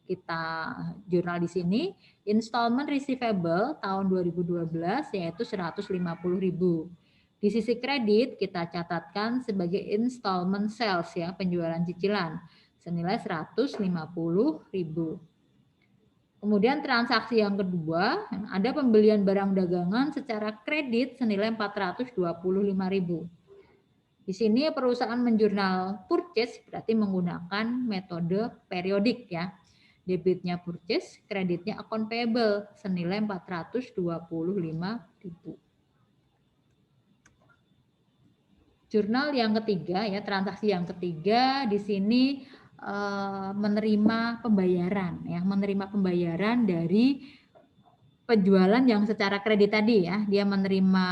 Kita jurnal di sini installment receivable tahun 2012 yaitu 150.000. Di sisi kredit kita catatkan sebagai installment sales ya, penjualan cicilan senilai 150.000. Kemudian transaksi yang kedua, ada pembelian barang dagangan secara kredit senilai 425.000. Di sini perusahaan menjurnal purchase berarti menggunakan metode periodik ya. Debitnya purchase, kreditnya account payable senilai 425.000. Jurnal yang ketiga ya, transaksi yang ketiga di sini menerima pembayaran ya, menerima pembayaran dari penjualan yang secara kredit tadi ya, dia menerima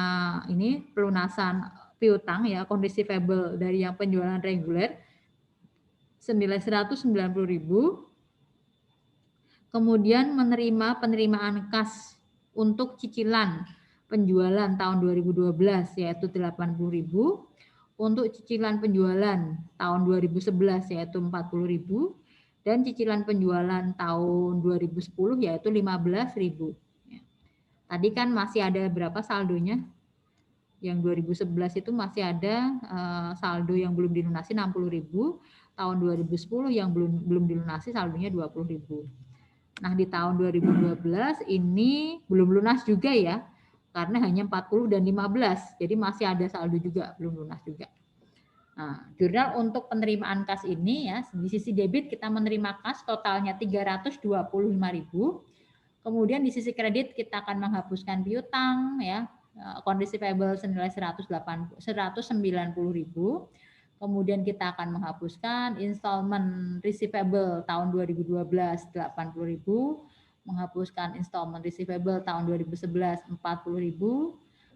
ini pelunasan piutang ya, kondisi receivable dari yang penjualan reguler senilai 190.000. Kemudian menerima penerimaan kas untuk cicilan penjualan tahun 2012 yaitu 80.000. Untuk cicilan penjualan tahun 2011 yaitu 40.000 dan cicilan penjualan tahun 2010 yaitu 15.000. Tadi kan masih ada berapa saldonya? Yang 2011 itu masih ada saldo yang belum dilunasi 60.000, tahun 2010 yang belum dilunasi saldonya 20.000. Nah, di tahun 2012 ini belum lunas juga ya. Karena hanya 40 dan 15, jadi masih ada saldo juga, belum lunas juga. Nah, jurnal untuk penerimaan kas ini ya, di sisi debit kita menerima kas totalnya 325.000. Kemudian di sisi kredit kita akan menghapuskan piutang ya, kondisi payable senilai 190.000. Kemudian kita akan menghapuskan installment receivable tahun 2012 80.000. Menghapuskan installment receivable tahun 2011 40.000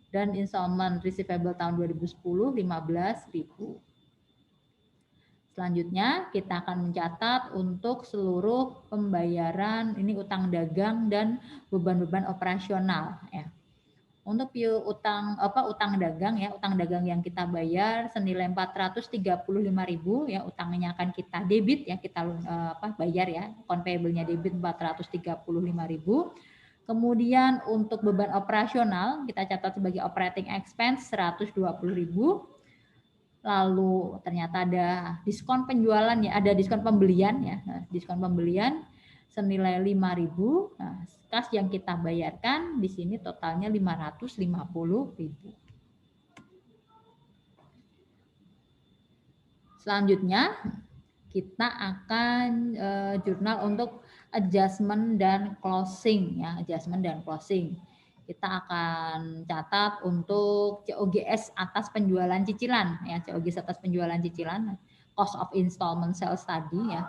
dan installment receivable tahun 2010 15.000. Selanjutnya kita akan mencatat untuk seluruh pembayaran ini utang dagang dan beban-beban operasional ya. Untuk utang dagang ya, utang dagang yang kita bayar senilai 435.000 ya, utangnya akan kita debit ya, kita bayar ya, account payable-nya debit 435.000. Kemudian untuk beban operasional kita catat sebagai operating expense 120.000. Lalu ternyata ada diskon penjualan ya, ada diskon pembelian ya, diskon pembelian senilai 5.000. Nah, kas yang kita bayarkan di sini totalnya 550.000. Selanjutnya kita akan jurnal untuk adjustment dan closing ya, adjustment dan closing. Kita akan catat untuk COGS atas penjualan cicilan ya, COGS atas penjualan cicilan, cost of installment sales tadi ya.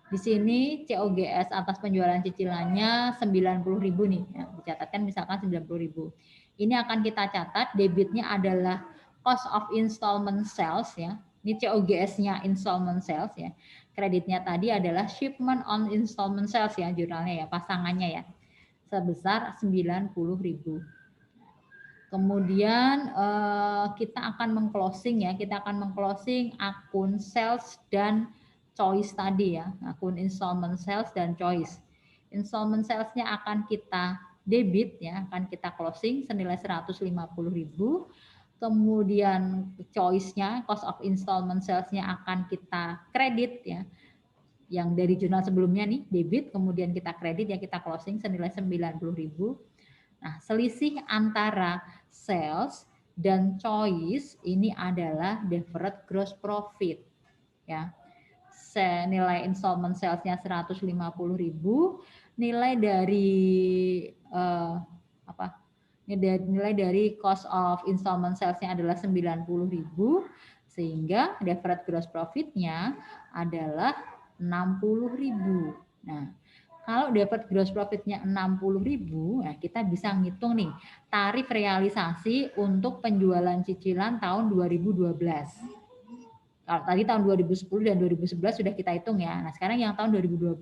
Di sini COGS atas penjualan cicilannya 90.000 nih. Ya, dicatatkan misalkan 90.000. Ini akan kita catat debitnya adalah cost of installment sales ya. Ini COGS-nya installment sales ya. Kreditnya tadi adalah shipment on installment sales ya jurnalnya ya, pasangannya ya. Sebesar 90.000. Kemudian kita akan mengclosing ya, kita akan mengclosing akun sales dan choice tadi ya, akun installment sales dan choice. Installment salesnya akan kita debit ya, akan kita closing senilai 150.000. Kemudian choice-nya, cost of installment sales-nya akan kita kredit ya, yang dari jurnal sebelumnya nih debit, kemudian kita kredit ya, kita closing senilai 90.000. Nah, selisih antara sales dan choice ini adalah deferred gross profit ya. Nilai installment salesnya 150.000, nilai dari nilai dari cost of installment salesnya adalah 90.000, sehingga deferred gross profitnya adalah 60.000. Nah, kalau dapat gross profitnya 60.000, nah kita bisa ngitung nih tarif realisasi untuk penjualan cicilan tahun 2012. Kalau tadi tahun 2010 dan 2011 sudah kita hitung ya. Nah sekarang yang tahun 2012.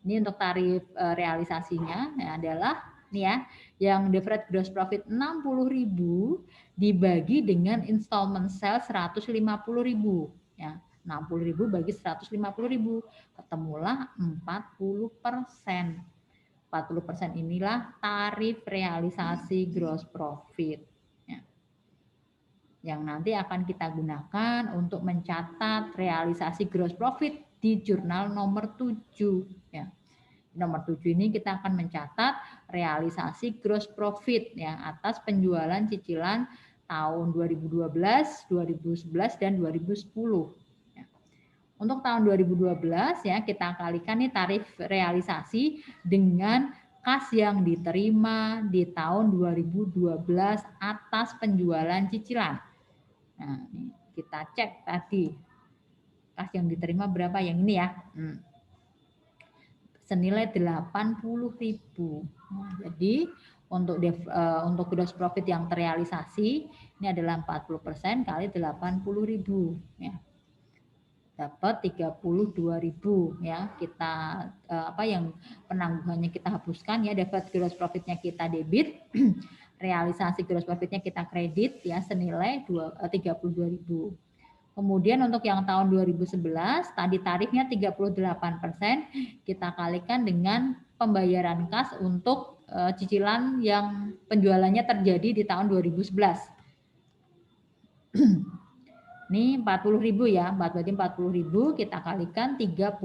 Ini untuk tarif realisasinya ya, adalah nih ya, yang deferred gross profit 60.000 dibagi dengan installment sales 150.000 ya. 60.000 bagi 150.000, ketemulah 40%. 40% inilah tarif realisasi gross profit ya, yang nanti akan kita gunakan untuk mencatat realisasi gross profit di jurnal nomor 7 ya. Nomor 7 ini kita akan mencatat realisasi gross profit ya atas penjualan cicilan tahun 2012, 2011 dan 2010. Untuk tahun 2012 ya kita kalikan nih tarif realisasi dengan kas yang diterima di tahun 2012 atas penjualan cicilan. Nah, ini kita cek tadi kas yang diterima berapa yang ini ya. Senilai 80.000. Nah, jadi untuk gross profit yang terrealisasi ini adalah 40% kali 80.000 ya. Dapat 32.000 ya. Kita yang penangguhannya kita hapuskan ya, dapat gross profitnya kita debit, realisasi gross profitnya kita kredit ya senilai 32.000. Kemudian untuk yang tahun 2011 tadi tarifnya 38%, kita kalikan dengan pembayaran kas untuk cicilan yang penjualannya terjadi di tahun 2011. Ini 40.000 ya, berarti 40.000 kita kalikan 38.000,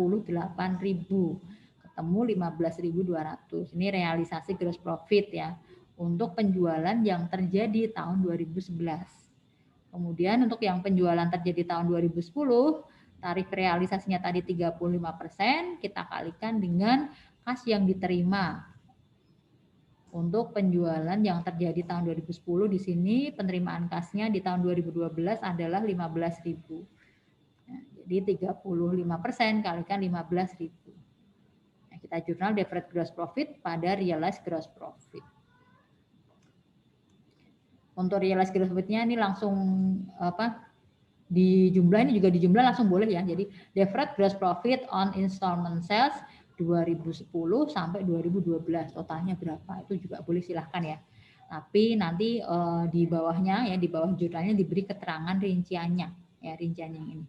ketemu 15.200. Ini realisasi gross profit ya untuk penjualan yang terjadi tahun 2011. Kemudian untuk yang penjualan terjadi tahun 2010, tarif realisasinya tadi 35%, kita kalikan dengan kas yang diterima. Untuk penjualan yang terjadi tahun 2010 di sini penerimaan kasnya di tahun 2012 adalah 15.000. Nah, jadi 35% kalikan 15.000. Nah, kita jurnal deferred gross profit pada realized gross profit. Untuk realized gross profitnya ini langsung di jumlah ini juga di jumlah langsung boleh ya. Jadi deferred gross profit on installment sales 2010 sampai 2012 totalnya berapa itu juga boleh silahkan ya. Tapi nanti di bawahnya ya, di bawah jurnalnya diberi keterangan rinciannya ya, rincian yang ini.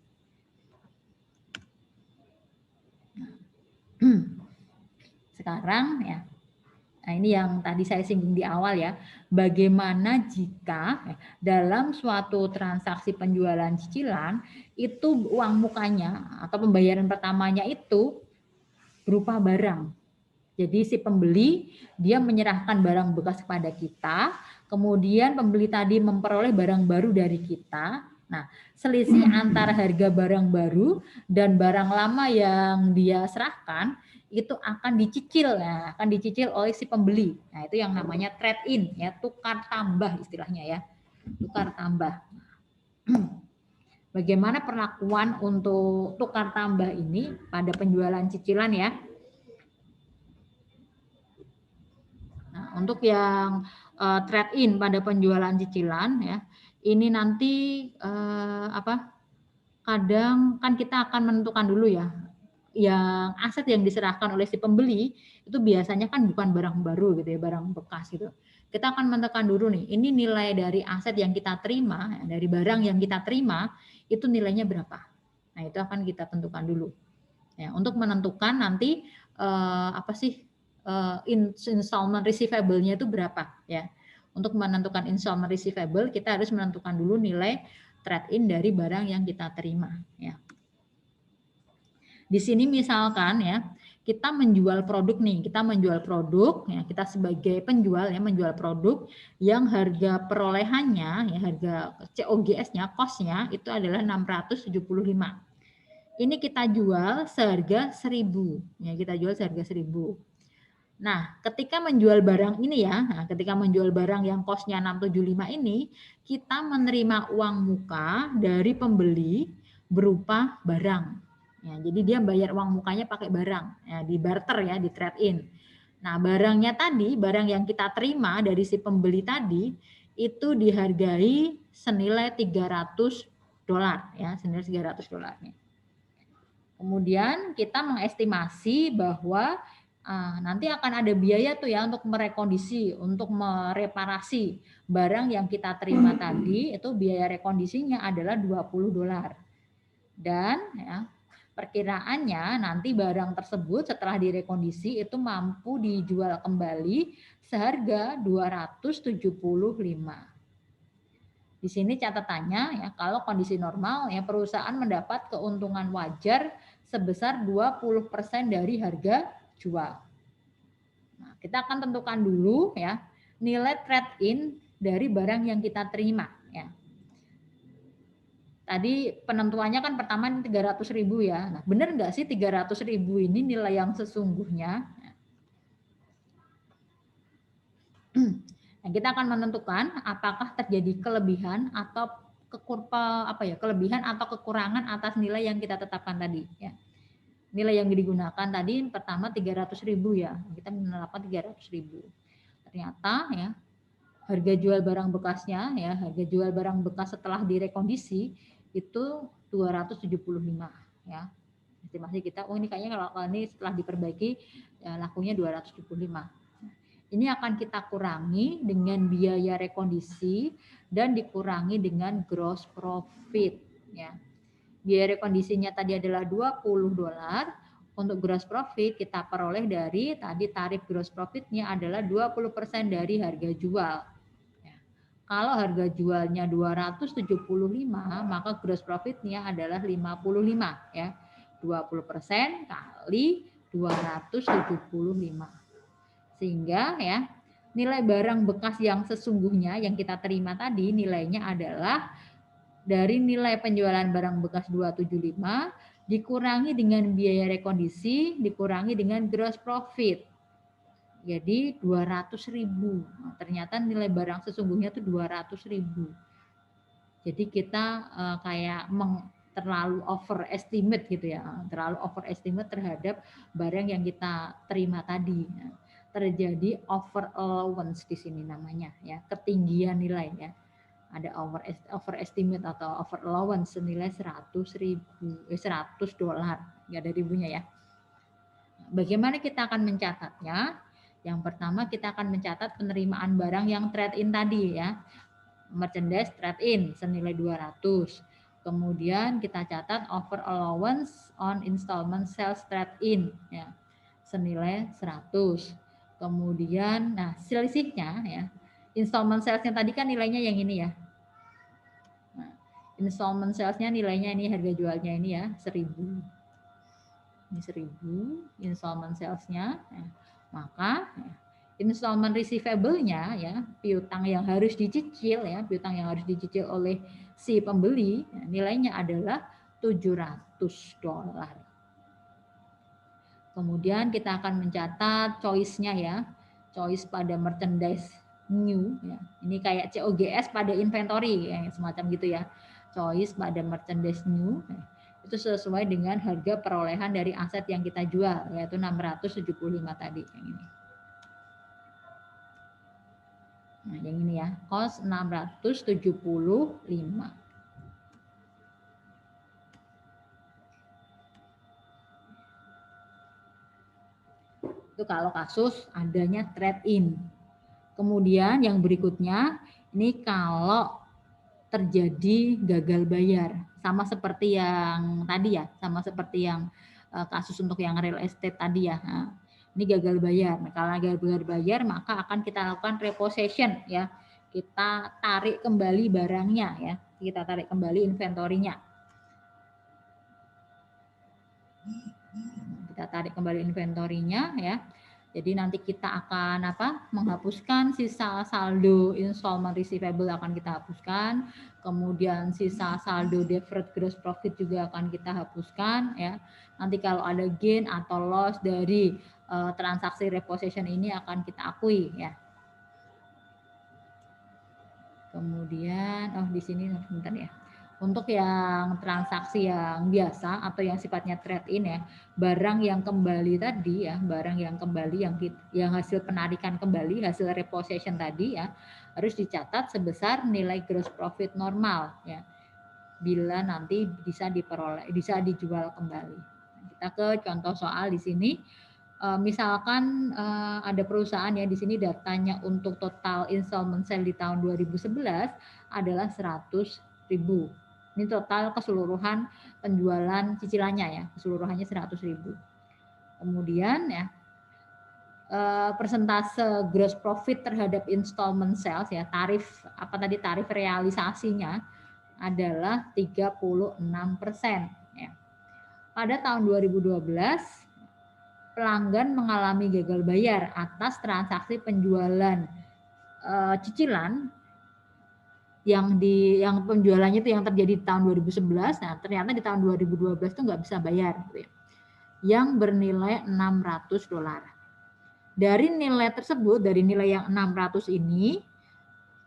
Sekarang ya, nah ini yang tadi saya singgung di awal ya, bagaimana jika dalam suatu transaksi penjualan cicilan itu uang mukanya atau pembayaran pertamanya itu berupa barang. Jadi si pembeli dia menyerahkan barang bekas kepada kita, kemudian pembeli tadi memperoleh barang baru dari kita. Nah, selisih antara harga barang baru dan barang lama yang dia serahkan itu akan dicicil ya, akan dicicil oleh si pembeli. Nah, itu yang namanya trade in ya, tukar tambah istilahnya ya. Tukar tambah. Bagaimana perlakuan untuk tukar tambah ini pada penjualan cicilan ya? Nah, untuk yang trade in pada penjualan cicilan ya, ini nanti kadang kan kita akan menentukan dulu ya, yang aset yang diserahkan oleh si pembeli itu biasanya kan bukan barang baru gitu ya, barang bekas gitu. Kita akan menentukan dulu nih, ini nilai dari aset yang kita terima, dari barang yang kita terima itu nilainya berapa. Nah itu akan kita tentukan dulu. Ya, untuk menentukan nanti installment receivable-nya itu berapa ya. Untuk menentukan installment receivable kita harus menentukan dulu nilai trade-in dari barang yang kita terima ya. Di sini misalkan ya, kita menjual produk nih, kita menjual produk ya, kita sebagai penjual ya menjual produk yang harga perolehannya ya, harga COGS-nya, cost-nya itu adalah 675. Ini kita jual seharga 1.000 ya, kita jual seharga 1.000. Nah, ketika menjual barang ini ya, ketika menjual barang yang cost-nya 675 ini, kita menerima uang muka dari pembeli berupa barang. Ya, jadi dia bayar uang mukanya pakai barang, ya, di barter ya, di trade in. Nah, barangnya tadi, barang yang kita terima dari si pembeli tadi, itu dihargai senilai $300 ya, senilai $300. Kemudian kita mengestimasi bahwa nanti akan ada biaya tuh ya untuk merekondisi, untuk mereparasi barang yang kita terima tadi, itu biaya rekondisinya adalah $20. Dan ya, perkiraannya nanti barang tersebut setelah direkondisi itu mampu dijual kembali seharga 275. Di sini catatannya ya, kalau kondisi normal ya perusahaan mendapat keuntungan wajar sebesar 20% dari harga jual. Nah, kita akan tentukan dulu ya nilai trade in dari barang yang kita terima ya. Tadi penentuannya kan pertama 300.000 ya. Nah, benar nggak sih 300.000 ini nilai yang sesungguhnya? Nah, kita akan menentukan apakah terjadi kelebihan atau kelebihan atau kekurangan atas nilai yang kita tetapkan tadi ya. Nilai yang digunakan tadi pertama 300.000 ya. Kita menetapkan 300.000. Ternyata ya harga jual barang bekasnya ya, harga jual barang bekas setelah direkondisi itu 275 ya. Estimasi kita ini kayaknya kalau ini setelah diperbaiki ya, lakunya 275. Ini akan kita kurangi dengan biaya rekondisi dan dikurangi dengan gross profit ya. Biaya rekondisinya tadi adalah $20. Untuk gross profit kita peroleh dari tadi tarif gross profitnya adalah 20% dari harga jual. Ya. Kalau harga jualnya 275, maka gross profitnya adalah 55 ya. 20% kali 275. Sehingga ya nilai barang bekas yang sesungguhnya yang kita terima tadi nilainya adalah dari nilai penjualan barang bekas 275 dikurangi dengan biaya rekondisi dikurangi dengan gross profit. Jadi 200.000. Nah, ternyata nilai barang sesungguhnya itu 200.000. Jadi kita kayak terlalu overestimate gitu ya, terlalu overestimate terhadap barang yang kita terima tadi. Nah, terjadi over allowance di sini namanya ya, ketinggian nilai ya. Ada overestimate atau over allowance senilai $100, nggak ada ribunya ya. Bagaimana kita akan mencatatnya? Yang pertama kita akan mencatat penerimaan barang yang trade in tadi ya. Merchandise trade in senilai 200. Kemudian kita catat over allowance on installment sales trade in ya, senilai 100. Kemudian nah selisihnya ya, installment salesnya tadi kan nilainya yang ini ya. Nah, installment salesnya nilainya ini harga jualnya ini ya 1.000. Ini 1.000 installment salesnya. Ya. Maka ya, installment receivable-nya ya, piutang yang harus dicicil ya, piutang yang harus dicicil oleh si pembeli ya, nilainya adalah $700. Kemudian kita akan mencatat choice-nya ya. Choice pada merchandise new ya. Ini kayak COGS pada inventory ya, semacam gitu ya. choice pada merchandise new itu sesuai dengan harga perolehan dari aset yang kita jual, yaitu 675 tadi yang ini. Nah, yang ini ya, cost 675. Itu kalau kasus adanya trade-in. Kemudian yang berikutnya, ini kalau terjadi gagal bayar. Sama seperti yang tadi ya, sama seperti yang kasus untuk yang real estate tadi ya. Nah, ini gagal bayar. Nah, kalau gagal bayar maka akan kita lakukan repossession ya. Kita tarik kembali barangnya ya. Kita tarik kembali inventorinya. Kita tarik kembali inventorinya ya. Jadi nanti kita akan menghapuskan sisa saldo installment receivable akan kita hapuskan, kemudian sisa saldo deferred gross profit juga akan kita hapuskan ya. Nanti kalau ada gain atau loss dari transaksi repossession ini akan kita akui ya. Kemudian di sini sebentar ya. Untuk yang transaksi yang biasa atau yang sifatnya trade-in ya, barang yang kembali tadi ya, barang yang kembali yang hasil penarikan kembali, hasil repossession tadi ya, harus dicatat sebesar nilai gross profit normal ya. Bila nanti bisa dijual kembali. Kita ke contoh soal di sini. Misalkan ada perusahaan ya, di sini datanya untuk total installment sale di tahun 2011 adalah 100.000. Ini total keseluruhan penjualan cicilannya ya, keseluruhannya 100.000. Kemudian ya persentase gross profit terhadap installment sales ya, tarif realisasinya adalah 36% ya. Pada tahun 2012 pelanggan mengalami gagal bayar atas transaksi penjualan cicilan yang penjualannya itu yang terjadi di tahun 2011. Nah, ternyata di tahun 2012 itu nggak bisa bayar gitu ya, yang bernilai $600. Dari nilai tersebut, dari nilai yang 600 ini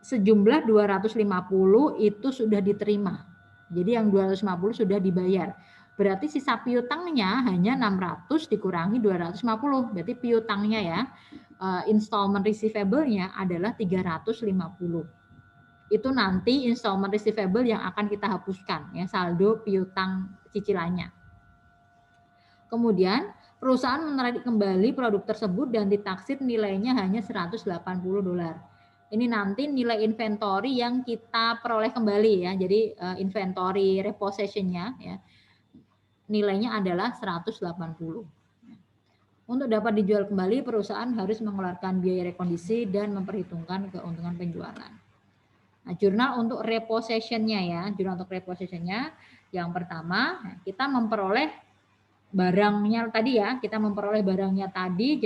sejumlah 250 itu sudah diterima. Jadi yang 250 sudah dibayar. Berarti sisa piutangnya hanya 600 dikurangi 250. Berarti piutangnya ya, installment receivable-nya adalah 350. Itu nanti installment receivable yang akan kita hapuskan ya, saldo piutang cicilannya. Kemudian perusahaan menarik kembali produk tersebut dan ditaksir nilainya hanya $180. Ini nanti nilai inventory yang kita peroleh kembali ya. Jadi inventory repossession-nya ya, nilainya adalah 180. Untuk dapat dijual kembali, perusahaan harus mengeluarkan biaya rekondisi dan memperhitungkan keuntungan penjualan. Nah, jurnal untuk repossession-nya ya, jurnal untuk repossession-nya yang pertama kita memperoleh barangnya tadi ya,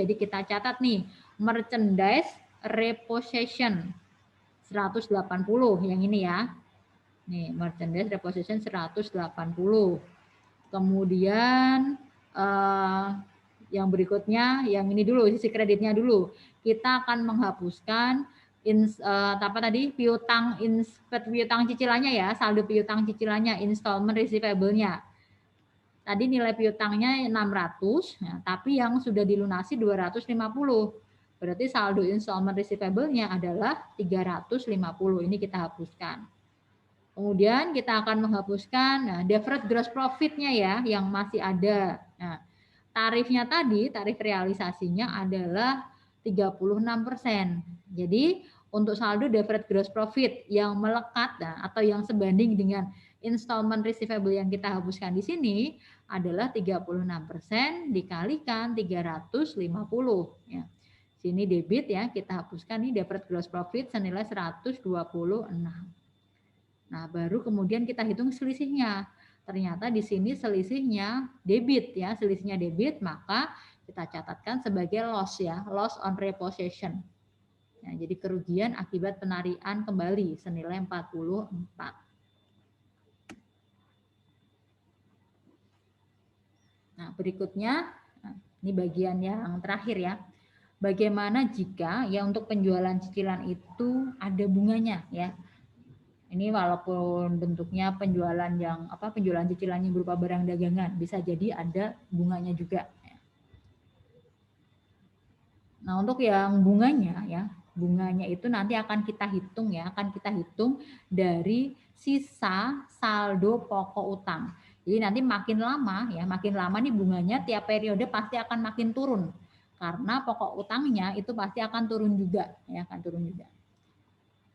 jadi kita catat nih merchandise repossession 180 yang ini ya. Nih, merchandise repossession 180. Kemudian yang berikutnya, yang ini dulu, sisi kreditnya dulu. Kita akan menghapuskan piutang cicilannya ya, saldo piutang cicilannya, installment receivable-nya. Tadi nilai piutangnya 600, ya, tapi yang sudah dilunasi 250. Berarti saldo installment receivable-nya adalah 350. Ini kita hapuskan. Kemudian kita akan menghapuskan deferred gross profit-nya ya, yang masih ada. Nah, tarifnya tadi, tarif realisasinya adalah 36%. Jadi untuk saldo deferred gross profit yang melekat atau yang sebanding dengan installment receivable yang kita hapuskan di sini adalah 36% dikalikan 350 ya. Sini debit ya, kita hapuskan nih deferred gross profit senilai 126. Nah, baru kemudian kita hitung selisihnya. Ternyata di sini selisihnya debit ya, selisihnya debit, maka kita catatkan sebagai loss ya, loss on repossession. Nah, jadi kerugian akibat penarikan kembali senilai 44. Nah, berikutnya, ini bagian yang terakhir ya. Bagaimana jika ya untuk penjualan cicilan itu ada bunganya ya. Ini walaupun bentuknya penjualan yang penjualan cicilannya berupa barang dagangan, bisa jadi ada bunganya juga. Nah, untuk yang bunganya ya, bunganya itu nanti akan kita hitung ya, akan kita hitung dari sisa saldo pokok utang. Jadi nanti makin lama nih bunganya tiap periode pasti akan makin turun. Karena pokok utangnya itu pasti akan turun juga, ya, akan turun juga.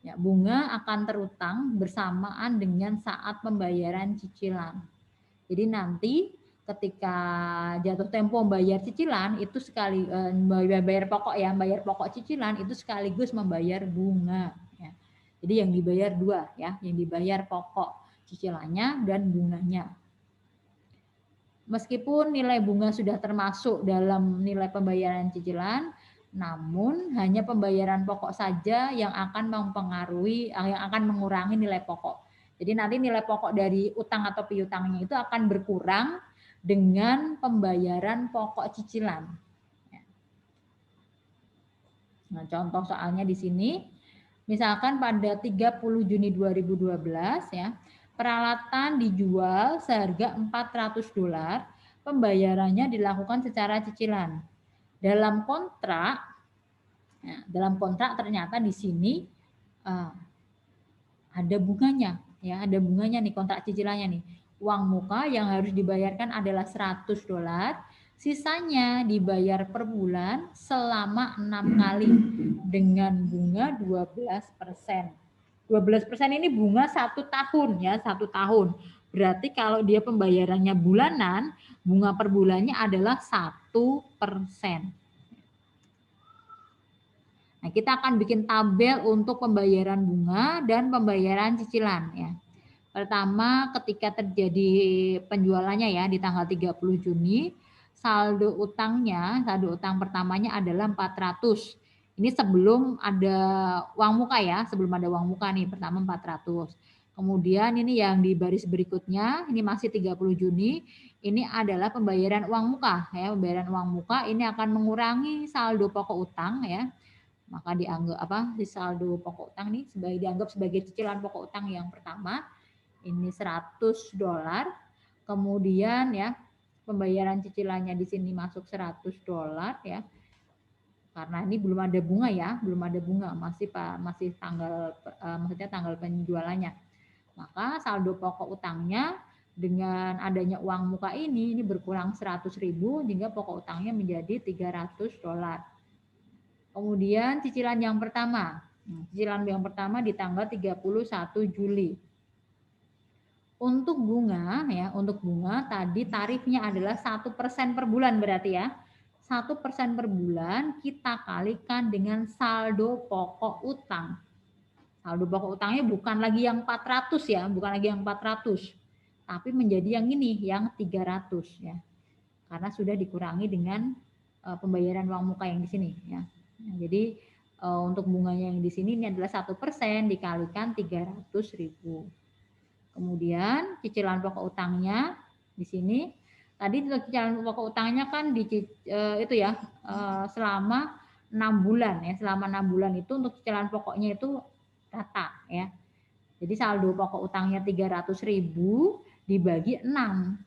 Ya, bunga akan terutang bersamaan dengan saat pembayaran cicilan. Jadi nanti ketika jatuh tempo bayar cicilan itu bayar pokok ya, bayar pokok cicilan itu sekaligus membayar bunga. Ya. Jadi yang dibayar dua ya, yang dibayar pokok cicilannya dan bunganya. Meskipun nilai bunga sudah termasuk dalam nilai pembayaran cicilan, namun hanya pembayaran pokok saja yang akan mempengaruhi, yang akan mengurangi nilai pokok. Jadi nanti nilai pokok dari utang atau piutangnya itu akan berkurang dengan pembayaran pokok cicilan. Nah, contoh soalnya di sini, misalkan pada 30 Juni 2012 ya, peralatan dijual seharga $400, pembayarannya dilakukan secara cicilan. Dalam kontrak ternyata di sini ada bunganya, ya, ada bunganya nih kontrak cicilannya nih. Uang muka yang harus dibayarkan adalah $100, sisanya dibayar per bulan selama 6 kali dengan bunga 12%. 12% ini bunga 1 tahun ya, 1 tahun. Berarti kalau dia pembayarannya bulanan, bunga per bulannya adalah 1%. Nah, kita akan bikin tabel untuk pembayaran bunga dan pembayaran cicilan ya. Pertama, ketika terjadi penjualannya ya di tanggal 30 Juni, saldo utang pertamanya adalah 400. Ini sebelum ada uang muka ya, sebelum ada uang muka nih, pertama 400. Kemudian ini yang di baris berikutnya, ini masih 30 Juni, ini adalah pembayaran uang muka ya, pembayaran uang muka ini akan mengurangi saldo pokok utang ya. Maka dianggap di saldo pokok utang nih dianggap sebagai cicilan pokok utang yang pertama. Ini $100. Kemudian ya, pembayaran cicilannya di sini masuk $100 ya. Karena ini belum ada bunga ya, belum ada bunga, masih maksudnya tanggal penjualannya. Maka saldo pokok utangnya dengan adanya uang muka ini berkurang 100.000 hingga pokok utangnya menjadi $300. Kemudian cicilan yang pertama. Cicilan yang pertama di tanggal 31 Juli. Untuk bunga tadi tarifnya adalah 1% per bulan berarti ya. 1% per bulan kita kalikan dengan saldo pokok utang. Saldo pokok utangnya bukan lagi yang 400 ya, bukan lagi yang 400. Tapi menjadi yang ini, yang 300 ya. Karena sudah dikurangi dengan pembayaran uang muka yang di sini ya. Jadi untuk bunganya yang di sini ini adalah 1% dikalikan 300.000. Kemudian cicilan pokok utangnya di sini tadi cicilan pokok utangnya kan selama 6 bulan ya. Selama 6 bulan itu untuk cicilan pokoknya itu rata ya. Jadi saldo pokok utangnya 300.000 dibagi 6.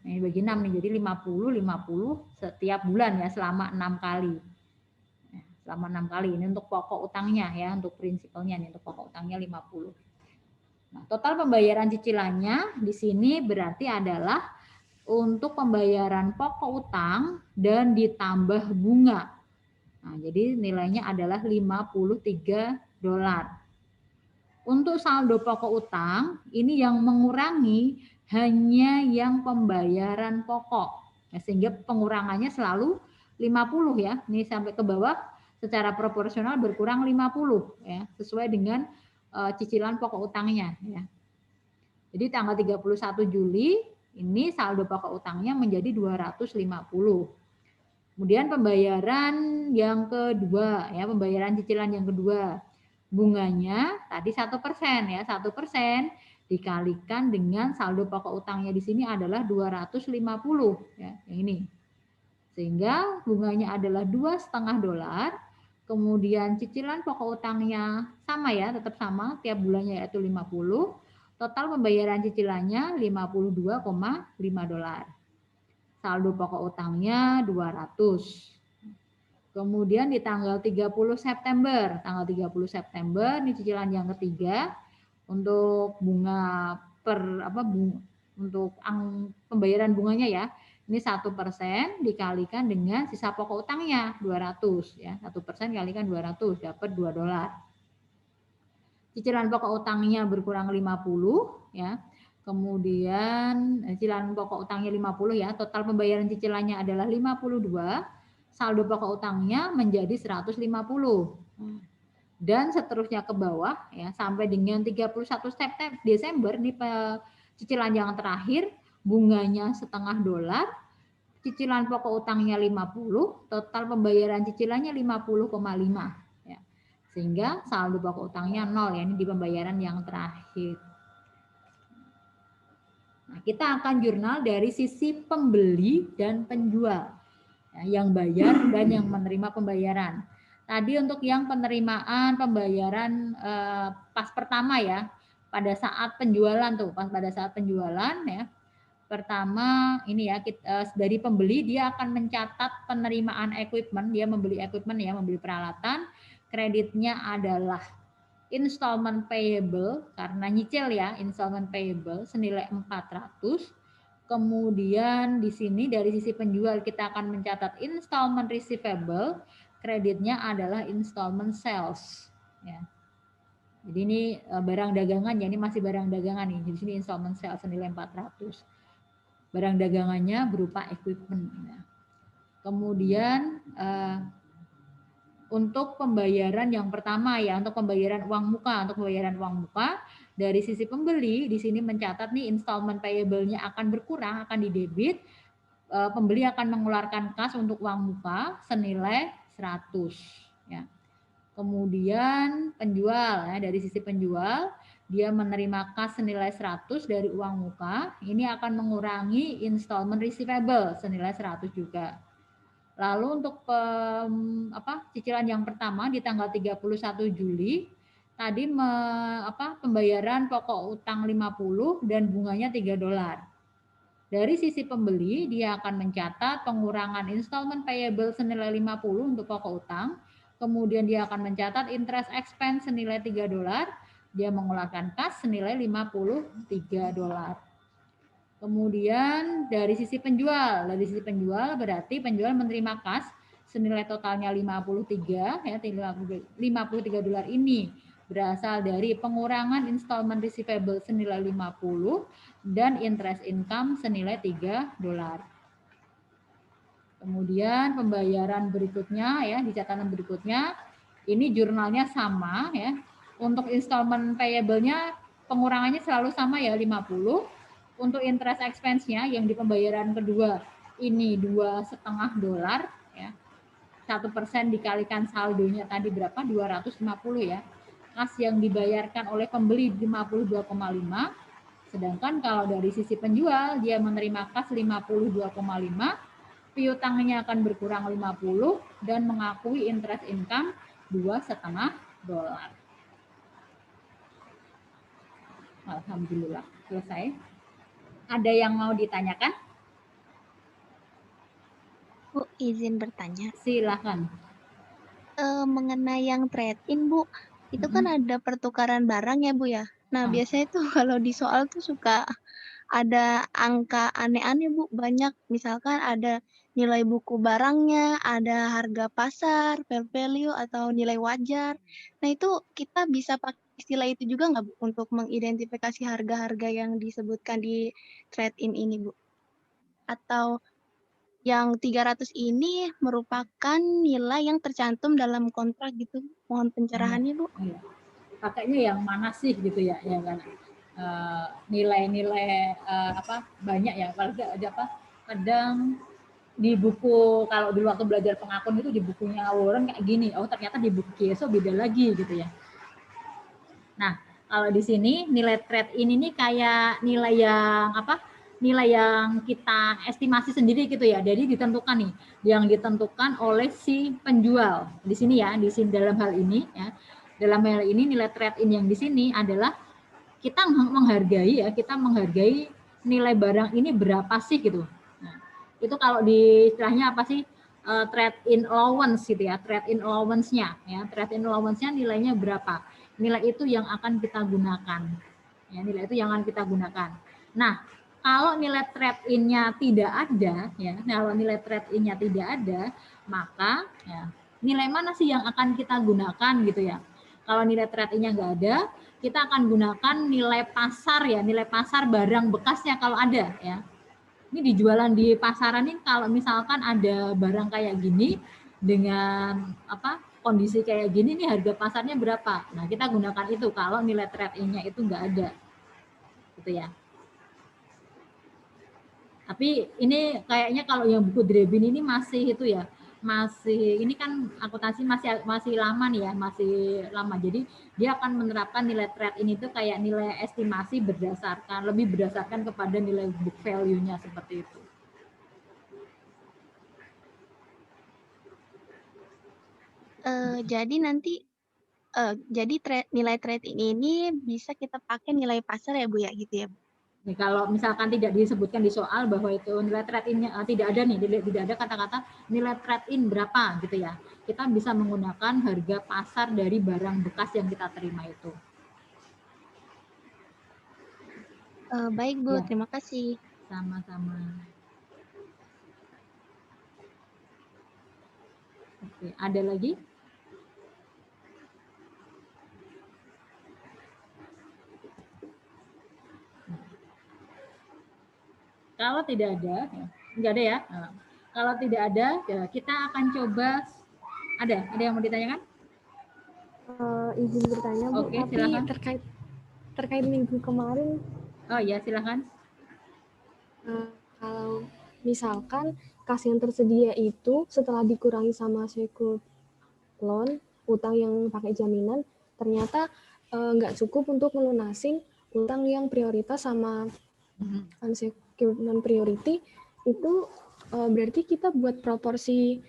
Ini bagi 6 nih, jadi 50 setiap bulan ya selama 6 kali. Selama 6 kali ini untuk pokok utangnya ya, untuk prinsipalnya nih, untuk pokok utangnya 50. Nah, total pembayaran cicilannya di sini berarti adalah untuk pembayaran pokok utang dan ditambah bunga. Nah, jadi nilainya adalah $53. Untuk saldo pokok utang ini yang mengurangi hanya yang pembayaran pokok. Nah, sehingga pengurangannya selalu 50 ya. Ini sampai ke bawah secara proporsional berkurang 50 ya, sesuai dengan cicilan pokok utangnya ya. Jadi tanggal 31 Juli ini saldo pokok utangnya menjadi 250. Kemudian pembayaran yang kedua ya, pembayaran cicilan yang kedua. Bunganya tadi 1% ya, 1% dikalikan dengan saldo pokok utangnya di sini adalah 250 ya, yang ini. Sehingga bunganya adalah $2,5. Kemudian cicilan pokok utangnya sama ya, tetap sama tiap bulannya yaitu 50. Total pembayaran cicilannya $52,5. Saldo pokok utangnya 200. Kemudian di tanggal 30 September, ini cicilan yang ketiga untuk bunga untuk pembayaran bunganya ya. Ini 1% dikalikan dengan sisa pokok utangnya 200 ya. 1% kalikan 200 dapat $2. Cicilan pokok utangnya berkurang 50 ya. Kemudian cicilan pokok utangnya 50 ya, total pembayaran cicilannya adalah 52, saldo pokok utangnya menjadi 150. Dan seterusnya ke bawah ya sampai dengan 31 Desember di cicilan yang terakhir bunganya $0,5, cicilan pokok utangnya 50, total pembayaran cicilannya 50,5. Sehingga saldo pokok utangnya 0 ya, ini di pembayaran yang terakhir. Nah, kita akan jurnal dari sisi pembeli dan penjual ya, yang bayar dan yang menerima pembayaran. Tadi untuk yang penerimaan pembayaran pas pertama ya, pada saat penjualan tuh, pada saat penjualan ya. Pertama ini ya dari pembeli dia akan mencatat penerimaan equipment, dia membeli equipment ya, membeli peralatan. Kreditnya adalah installment payable karena nyicil ya, installment payable senilai 400. Kemudian di sini dari sisi penjual kita akan mencatat installment receivable, kreditnya adalah installment sales ya. Jadi ini barang dagangan ya, ini masih barang dagangan nih. Di sini installment sales senilai 400. Barang dagangannya berupa equipment ya. Kemudian untuk pembayaran yang pertama ya, untuk pembayaran uang muka, dari sisi pembeli di sini mencatat nih installment payable-nya akan berkurang, akan didebit. Pembeli akan mengeluarkan kas untuk uang muka senilai 100 ya. Kemudian penjual ya, dari sisi penjual dia menerima kas senilai 100 dari uang muka, ini akan mengurangi installment receivable senilai 100 juga. Lalu untuk cicilan yang pertama di tanggal 31 Juli tadi pembayaran pokok utang 50 dan bunganya $3. Dari sisi pembeli dia akan mencatat pengurangan installment payable senilai 50 untuk pokok utang, kemudian dia akan mencatat interest expense senilai $3, dia mengeluarkan kas senilai $53. Kemudian dari sisi penjual berarti penjual menerima kas senilai totalnya 53 ya, $53 ini berasal dari pengurangan installment receivable senilai 50 dan interest income senilai $3. Kemudian pembayaran berikutnya ya, di catatan berikutnya ini jurnalnya sama ya. Untuk installment payable-nya pengurangannya selalu sama ya, 50. Untuk interest expense-nya yang di pembayaran kedua ini $2,5 ya. 1% dikalikan saldonya tadi berapa? 250 ya. Kas yang dibayarkan oleh pembeli 52,5. Sedangkan kalau dari sisi penjual dia menerima kas 52,5, piutangnya akan berkurang 50 dan mengakui interest income $2,5. Alhamdulillah selesai. Ada yang mau ditanyakan? Bu, izin bertanya. Silakan. Mengenai yang trade-in, Bu, itu kan ada pertukaran barang ya, Bu ya. Nah, biasanya tuh kalau di soal tuh suka ada angka aneh-aneh, Bu. Banyak, misalkan ada nilai buku barangnya, ada harga pasar, fair value, atau nilai wajar. Nah, itu kita bisa pakai istilah itu juga nggak, Bu, untuk mengidentifikasi harga-harga yang disebutkan di trade-in ini, Bu? Atau yang 300 ini merupakan nilai yang tercantum dalam kontrak gitu. Mohon pencerahannya, Bu. Iya. Pakainya yang mana sih gitu ya, ya kan? Nilai-nilai banyak ya. Kadang di buku kalau dulu waktu belajar pengakun itu di bukunya Warren kayak gini. Oh ternyata di buku Kieso beda lagi gitu ya. Nah kalau di sini nilai trade ini kayak nilai yang nilai yang kita estimasi sendiri gitu ya. Jadi ditentukan nih, yang ditentukan oleh si penjual. Di sini ya, di sini dalam hal ini ya. Dalam hal ini nilai trade-in yang di sini adalah kita menghargai ya, kita menghargai nilai barang ini berapa sih gitu. Nah, itu kalau di istilahnya apa sih, trade-in allowance gitu ya, trade-in allowance-nya ya, trade-in allowance-nya nilainya berapa, nilai itu yang akan kita gunakan ya, nilai itu yang akan kita gunakan. Nah, kalau nilai trade-in-nya tidak ada ya, kalau nilai trade-in-nya tidak ada, maka ya, nilai mana sih yang akan kita gunakan gitu ya. Kalau nilai trade-in-nya nggak ada, kita akan gunakan nilai pasar ya, nilai pasar barang bekasnya kalau ada ya. Ini dijualan di pasaran ini kalau misalkan ada barang kayak gini dengan apa kondisi kayak gini, nih harga pasarnya berapa. Nah, kita gunakan itu kalau nilai trade-in-nya itu nggak ada. Gitu ya. Tapi ini kayaknya kalau yang buku Drebin ini masih itu ya, masih ini kan akuntansi masih lama nih ya, masih lama. Jadi dia akan menerapkan nilai trade ini tuh kayak nilai estimasi lebih berdasarkan kepada nilai book value-nya seperti itu. Jadi nanti jadi nilai trade ini bisa kita pakai nilai pasar ya Bu ya gitu ya. Nih, kalau misalkan tidak disebutkan di soal bahwa itu nilai trade-in-nya tidak ada nih, tidak ada kata-kata nilai trade-in berapa gitu ya. Kita bisa menggunakan harga pasar dari barang bekas yang kita terima itu. Baik Bu, Ya, terima kasih. sama-sama. Oke, ada lagi? Kalau tidak ada, nggak ada ya. Nah, kalau tidak ada, ya kita akan coba. Ada yang mau ditanyakan? Izin bertanya Bu, Oke, tapi silakan. terkait minggu kemarin. Oh ya, silakan. Kalau misalkan kas yang tersedia itu setelah dikurangi sama secured loan, utang yang pakai jaminan, ternyata nggak cukup untuk melunasin utang yang prioritas sama unsecured non priority, itu berarti kita buat proporsi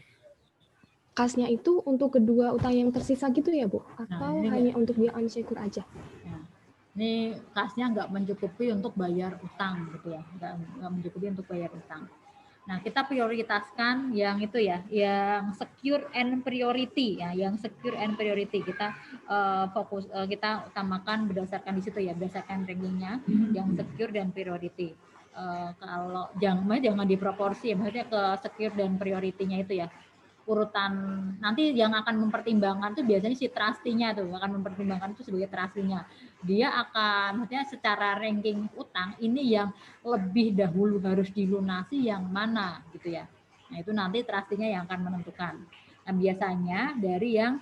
kasnya itu untuk kedua utang yang tersisa gitu ya Bu? Atau hanya untuk dia unsecured aja? Nah, ini kasnya nggak mencukupi untuk bayar utang gitu ya, nggak mencukupi untuk bayar utang. Nah, kita prioritaskan yang itu ya, yang secure and priority ya, yang secure and priority kita kita utamakan berdasarkan di situ ya, berdasarkan rankingnya yang secure dan priority. Kalau jangan diproporsi ya, maksudnya ke secure dan priority-nya itu ya. Urutan nanti yang akan mempertimbangkan tuh biasanya si trustee-nya tuh akan mempertimbangkan itu sebagai trustee-nya. Dia akan maksudnya secara ranking utang ini yang lebih dahulu harus dilunasi yang mana gitu ya. Nah, itu nanti trustee-nya yang akan menentukan. Nah, biasanya dari yang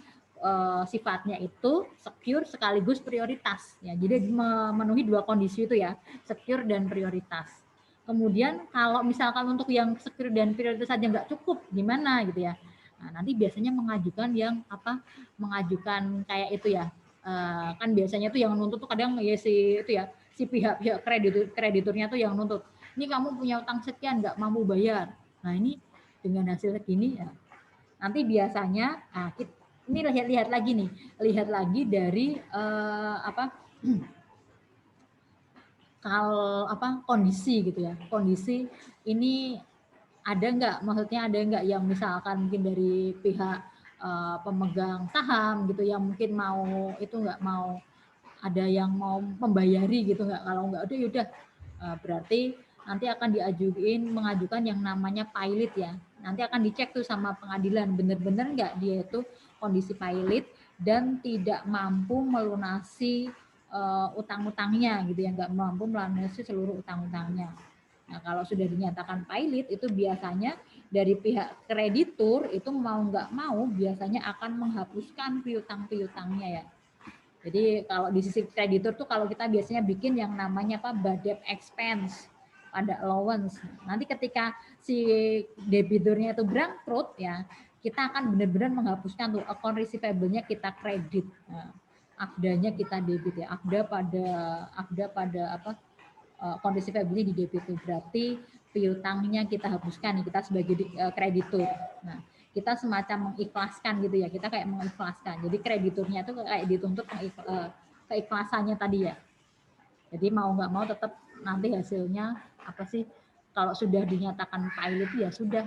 sifatnya itu secure sekaligus prioritas ya. Jadi memenuhi dua kondisi itu ya, secure dan prioritas. Kemudian kalau misalkan untuk yang secure dan prioritas saja nggak cukup, gimana gitu ya? Nah, nanti biasanya mengajukan yang apa? Mengajukan kayak itu ya. Kan biasanya tuh yang nuntut tuh kadang ya si itu ya, si pihak-pihak krediturnya tuh yang nuntut. Ini kamu punya utang sekian nggak mampu bayar. Nah, ini dengan hasil segini ya. Nanti biasanya ini lihat-lihat lagi nih, lihat lagi dari apa? Kalau apa kondisi gitu ya, kondisi ini ada nggak, maksudnya ada nggak yang misalkan mungkin dari pihak pemegang saham gitu yang mungkin mau itu nggak mau, ada yang mau membayari gitu nggak, kalau nggak ada yaudah berarti nanti akan mengajukan yang namanya pilot ya, nanti akan dicek tuh sama pengadilan benar-benar nggak dia itu kondisi pilot dan tidak mampu melunasi utang-utangnya gitu ya, nggak mampu melunasi seluruh utang-utangnya. Nah, kalau sudah dinyatakan pilot itu biasanya dari pihak kreditur itu mau nggak mau biasanya akan menghapuskan piutang-piutangnya ya. Jadi kalau di sisi kreditur tuh kalau kita biasanya bikin yang namanya apa, bad expense pada allowance. Nanti ketika si debiturnya itu bangkrut ya, kita akan benar-benar menghapuskan tuh account receivable-nya kita kredit. Nah, AFDA-nya kita debit ya. AFDA pada apa, kondisi receivable di debit itu berarti piutangnya kita hapuskan nih, kita sebagai kreditur. Nah, kita semacam mengikhlaskan gitu ya, kita kayak mengikhlaskan. Jadi krediturnya itu kayak dituntut keikhlasannya tadi ya. Jadi mau nggak mau tetap nanti hasilnya apa sih, kalau sudah dinyatakan pilot ya sudah,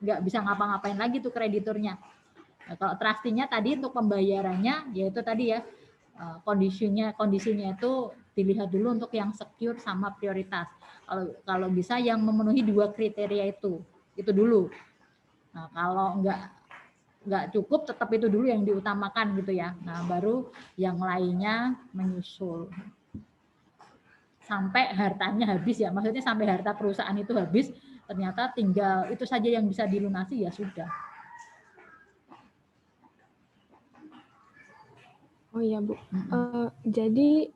nggak bisa ngapa-ngapain lagi tuh krediturnya. Nah, kalau trustee-nya tadi untuk pembayarannya yaitu tadi ya, kondisinya itu dilihat dulu untuk yang secure sama prioritas. Kalau bisa yang memenuhi 2 kriteria itu dulu. Nah, kalau nggak cukup tetap itu dulu yang diutamakan gitu ya. Nah, baru yang lainnya menyusul. Sampai hartanya habis ya, maksudnya sampai harta perusahaan itu habis, ternyata tinggal itu saja yang bisa dilunasi ya sudah. Oh iya Bu, jadi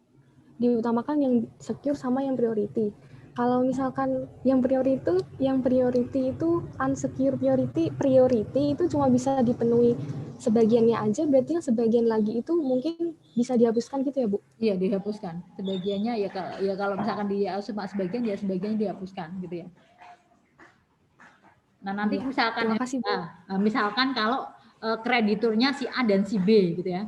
diutamakan yang secure sama yang priority. Kalau misalkan yang priority itu unsecure priority itu cuma bisa dipenuhi sebagiannya aja, berarti yang sebagian lagi itu mungkin bisa dihapuskan gitu ya Bu? Iya, dihapuskan. Sebagiannya ya kalau misalkan dia cuma sebagian ya sebagian dihapuskan gitu ya. Nah, nanti Iya. misalkan Terima kasih, Bu. misalkan kalau krediturnya si A dan si B gitu ya.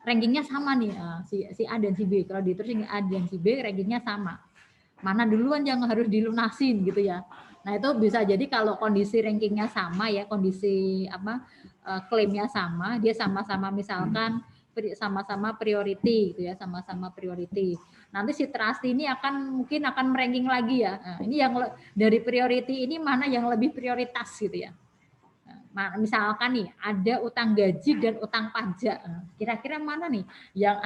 Rankingnya sama nih, si A dan si B. Kreditur si A dan si B rankingnya sama. Mana duluan yang harus dilunasin gitu ya. Nah, itu bisa jadi kalau kondisi rankingnya sama ya, kondisi klaimnya sama, dia sama-sama misalkan sama-sama priority gitu ya, sama-sama priority. Nanti si trustee ini mungkin akan meranking lagi ya. Nah, ini yang dari priority ini mana yang lebih prioritas gitu ya. Nah, misalkan nih ada utang gaji dan utang pajak. Kira-kira mana nih yang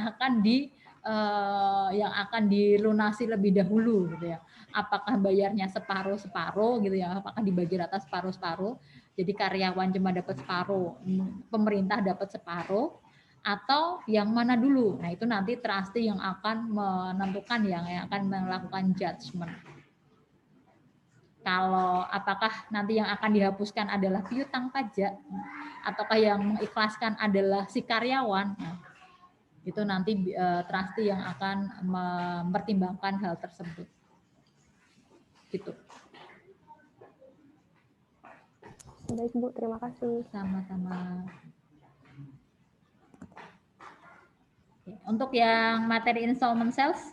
akan dilunasi lebih dahulu gitu ya. Apakah bayarnya separuh-separuh gitu ya, apakah dibagi rata separuh-separuh, jadi karyawan cuma dapat separuh, pemerintah dapat separuh, atau yang mana dulu. Nah, itu nanti trustee yang akan menentukan, yang akan melakukan judgement. Kalau apakah nanti yang akan dihapuskan adalah piutang pajak, ataukah yang mengikhlaskan adalah si karyawan, nah, itu nanti trustee yang akan mempertimbangkan hal tersebut. Gitu. Baik Bu, terima kasih. Sama-sama. Untuk yang materi installment sales,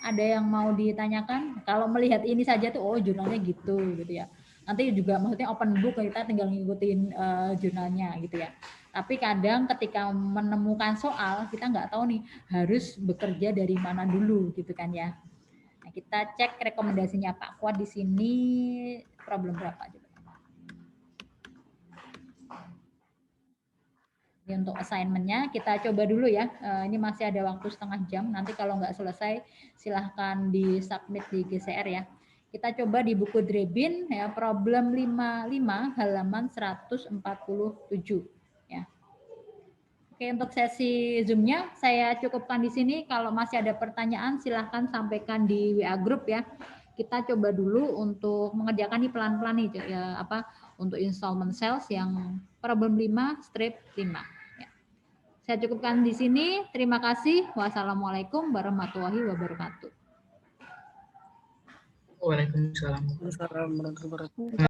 ada yang mau ditanyakan? Kalau melihat ini saja tuh, oh jurnalnya gitu ya. Nanti juga maksudnya open book, kita tinggal ngikutin jurnalnya gitu ya. Tapi kadang ketika menemukan soal, kita nggak tahu nih harus bekerja dari mana dulu gitu kan ya. Nah, kita cek rekomendasinya Pak Kuat di sini, problem berapa coba. Ini untuk assignment-nya kita coba dulu ya. Ini masih ada waktu setengah jam. Nanti kalau nggak selesai silahkan di submit di GCR ya. Kita coba di buku Drebin ya, problem 55 halaman 147 ya. Oke, untuk sesi Zoom-nya saya cukupkan di sini. Kalau masih ada pertanyaan silahkan sampaikan di WA group ya. Kita coba dulu untuk mengerjakan nih pelan-pelan nih ya, untuk installment sales yang problem 5/5. Saya cukupkan di sini. Terima kasih. Wassalamualaikum warahmatullahi wabarakatuh. Waalaikumsalam. Waalaikumsalam warahmatullahi wabarakatuh.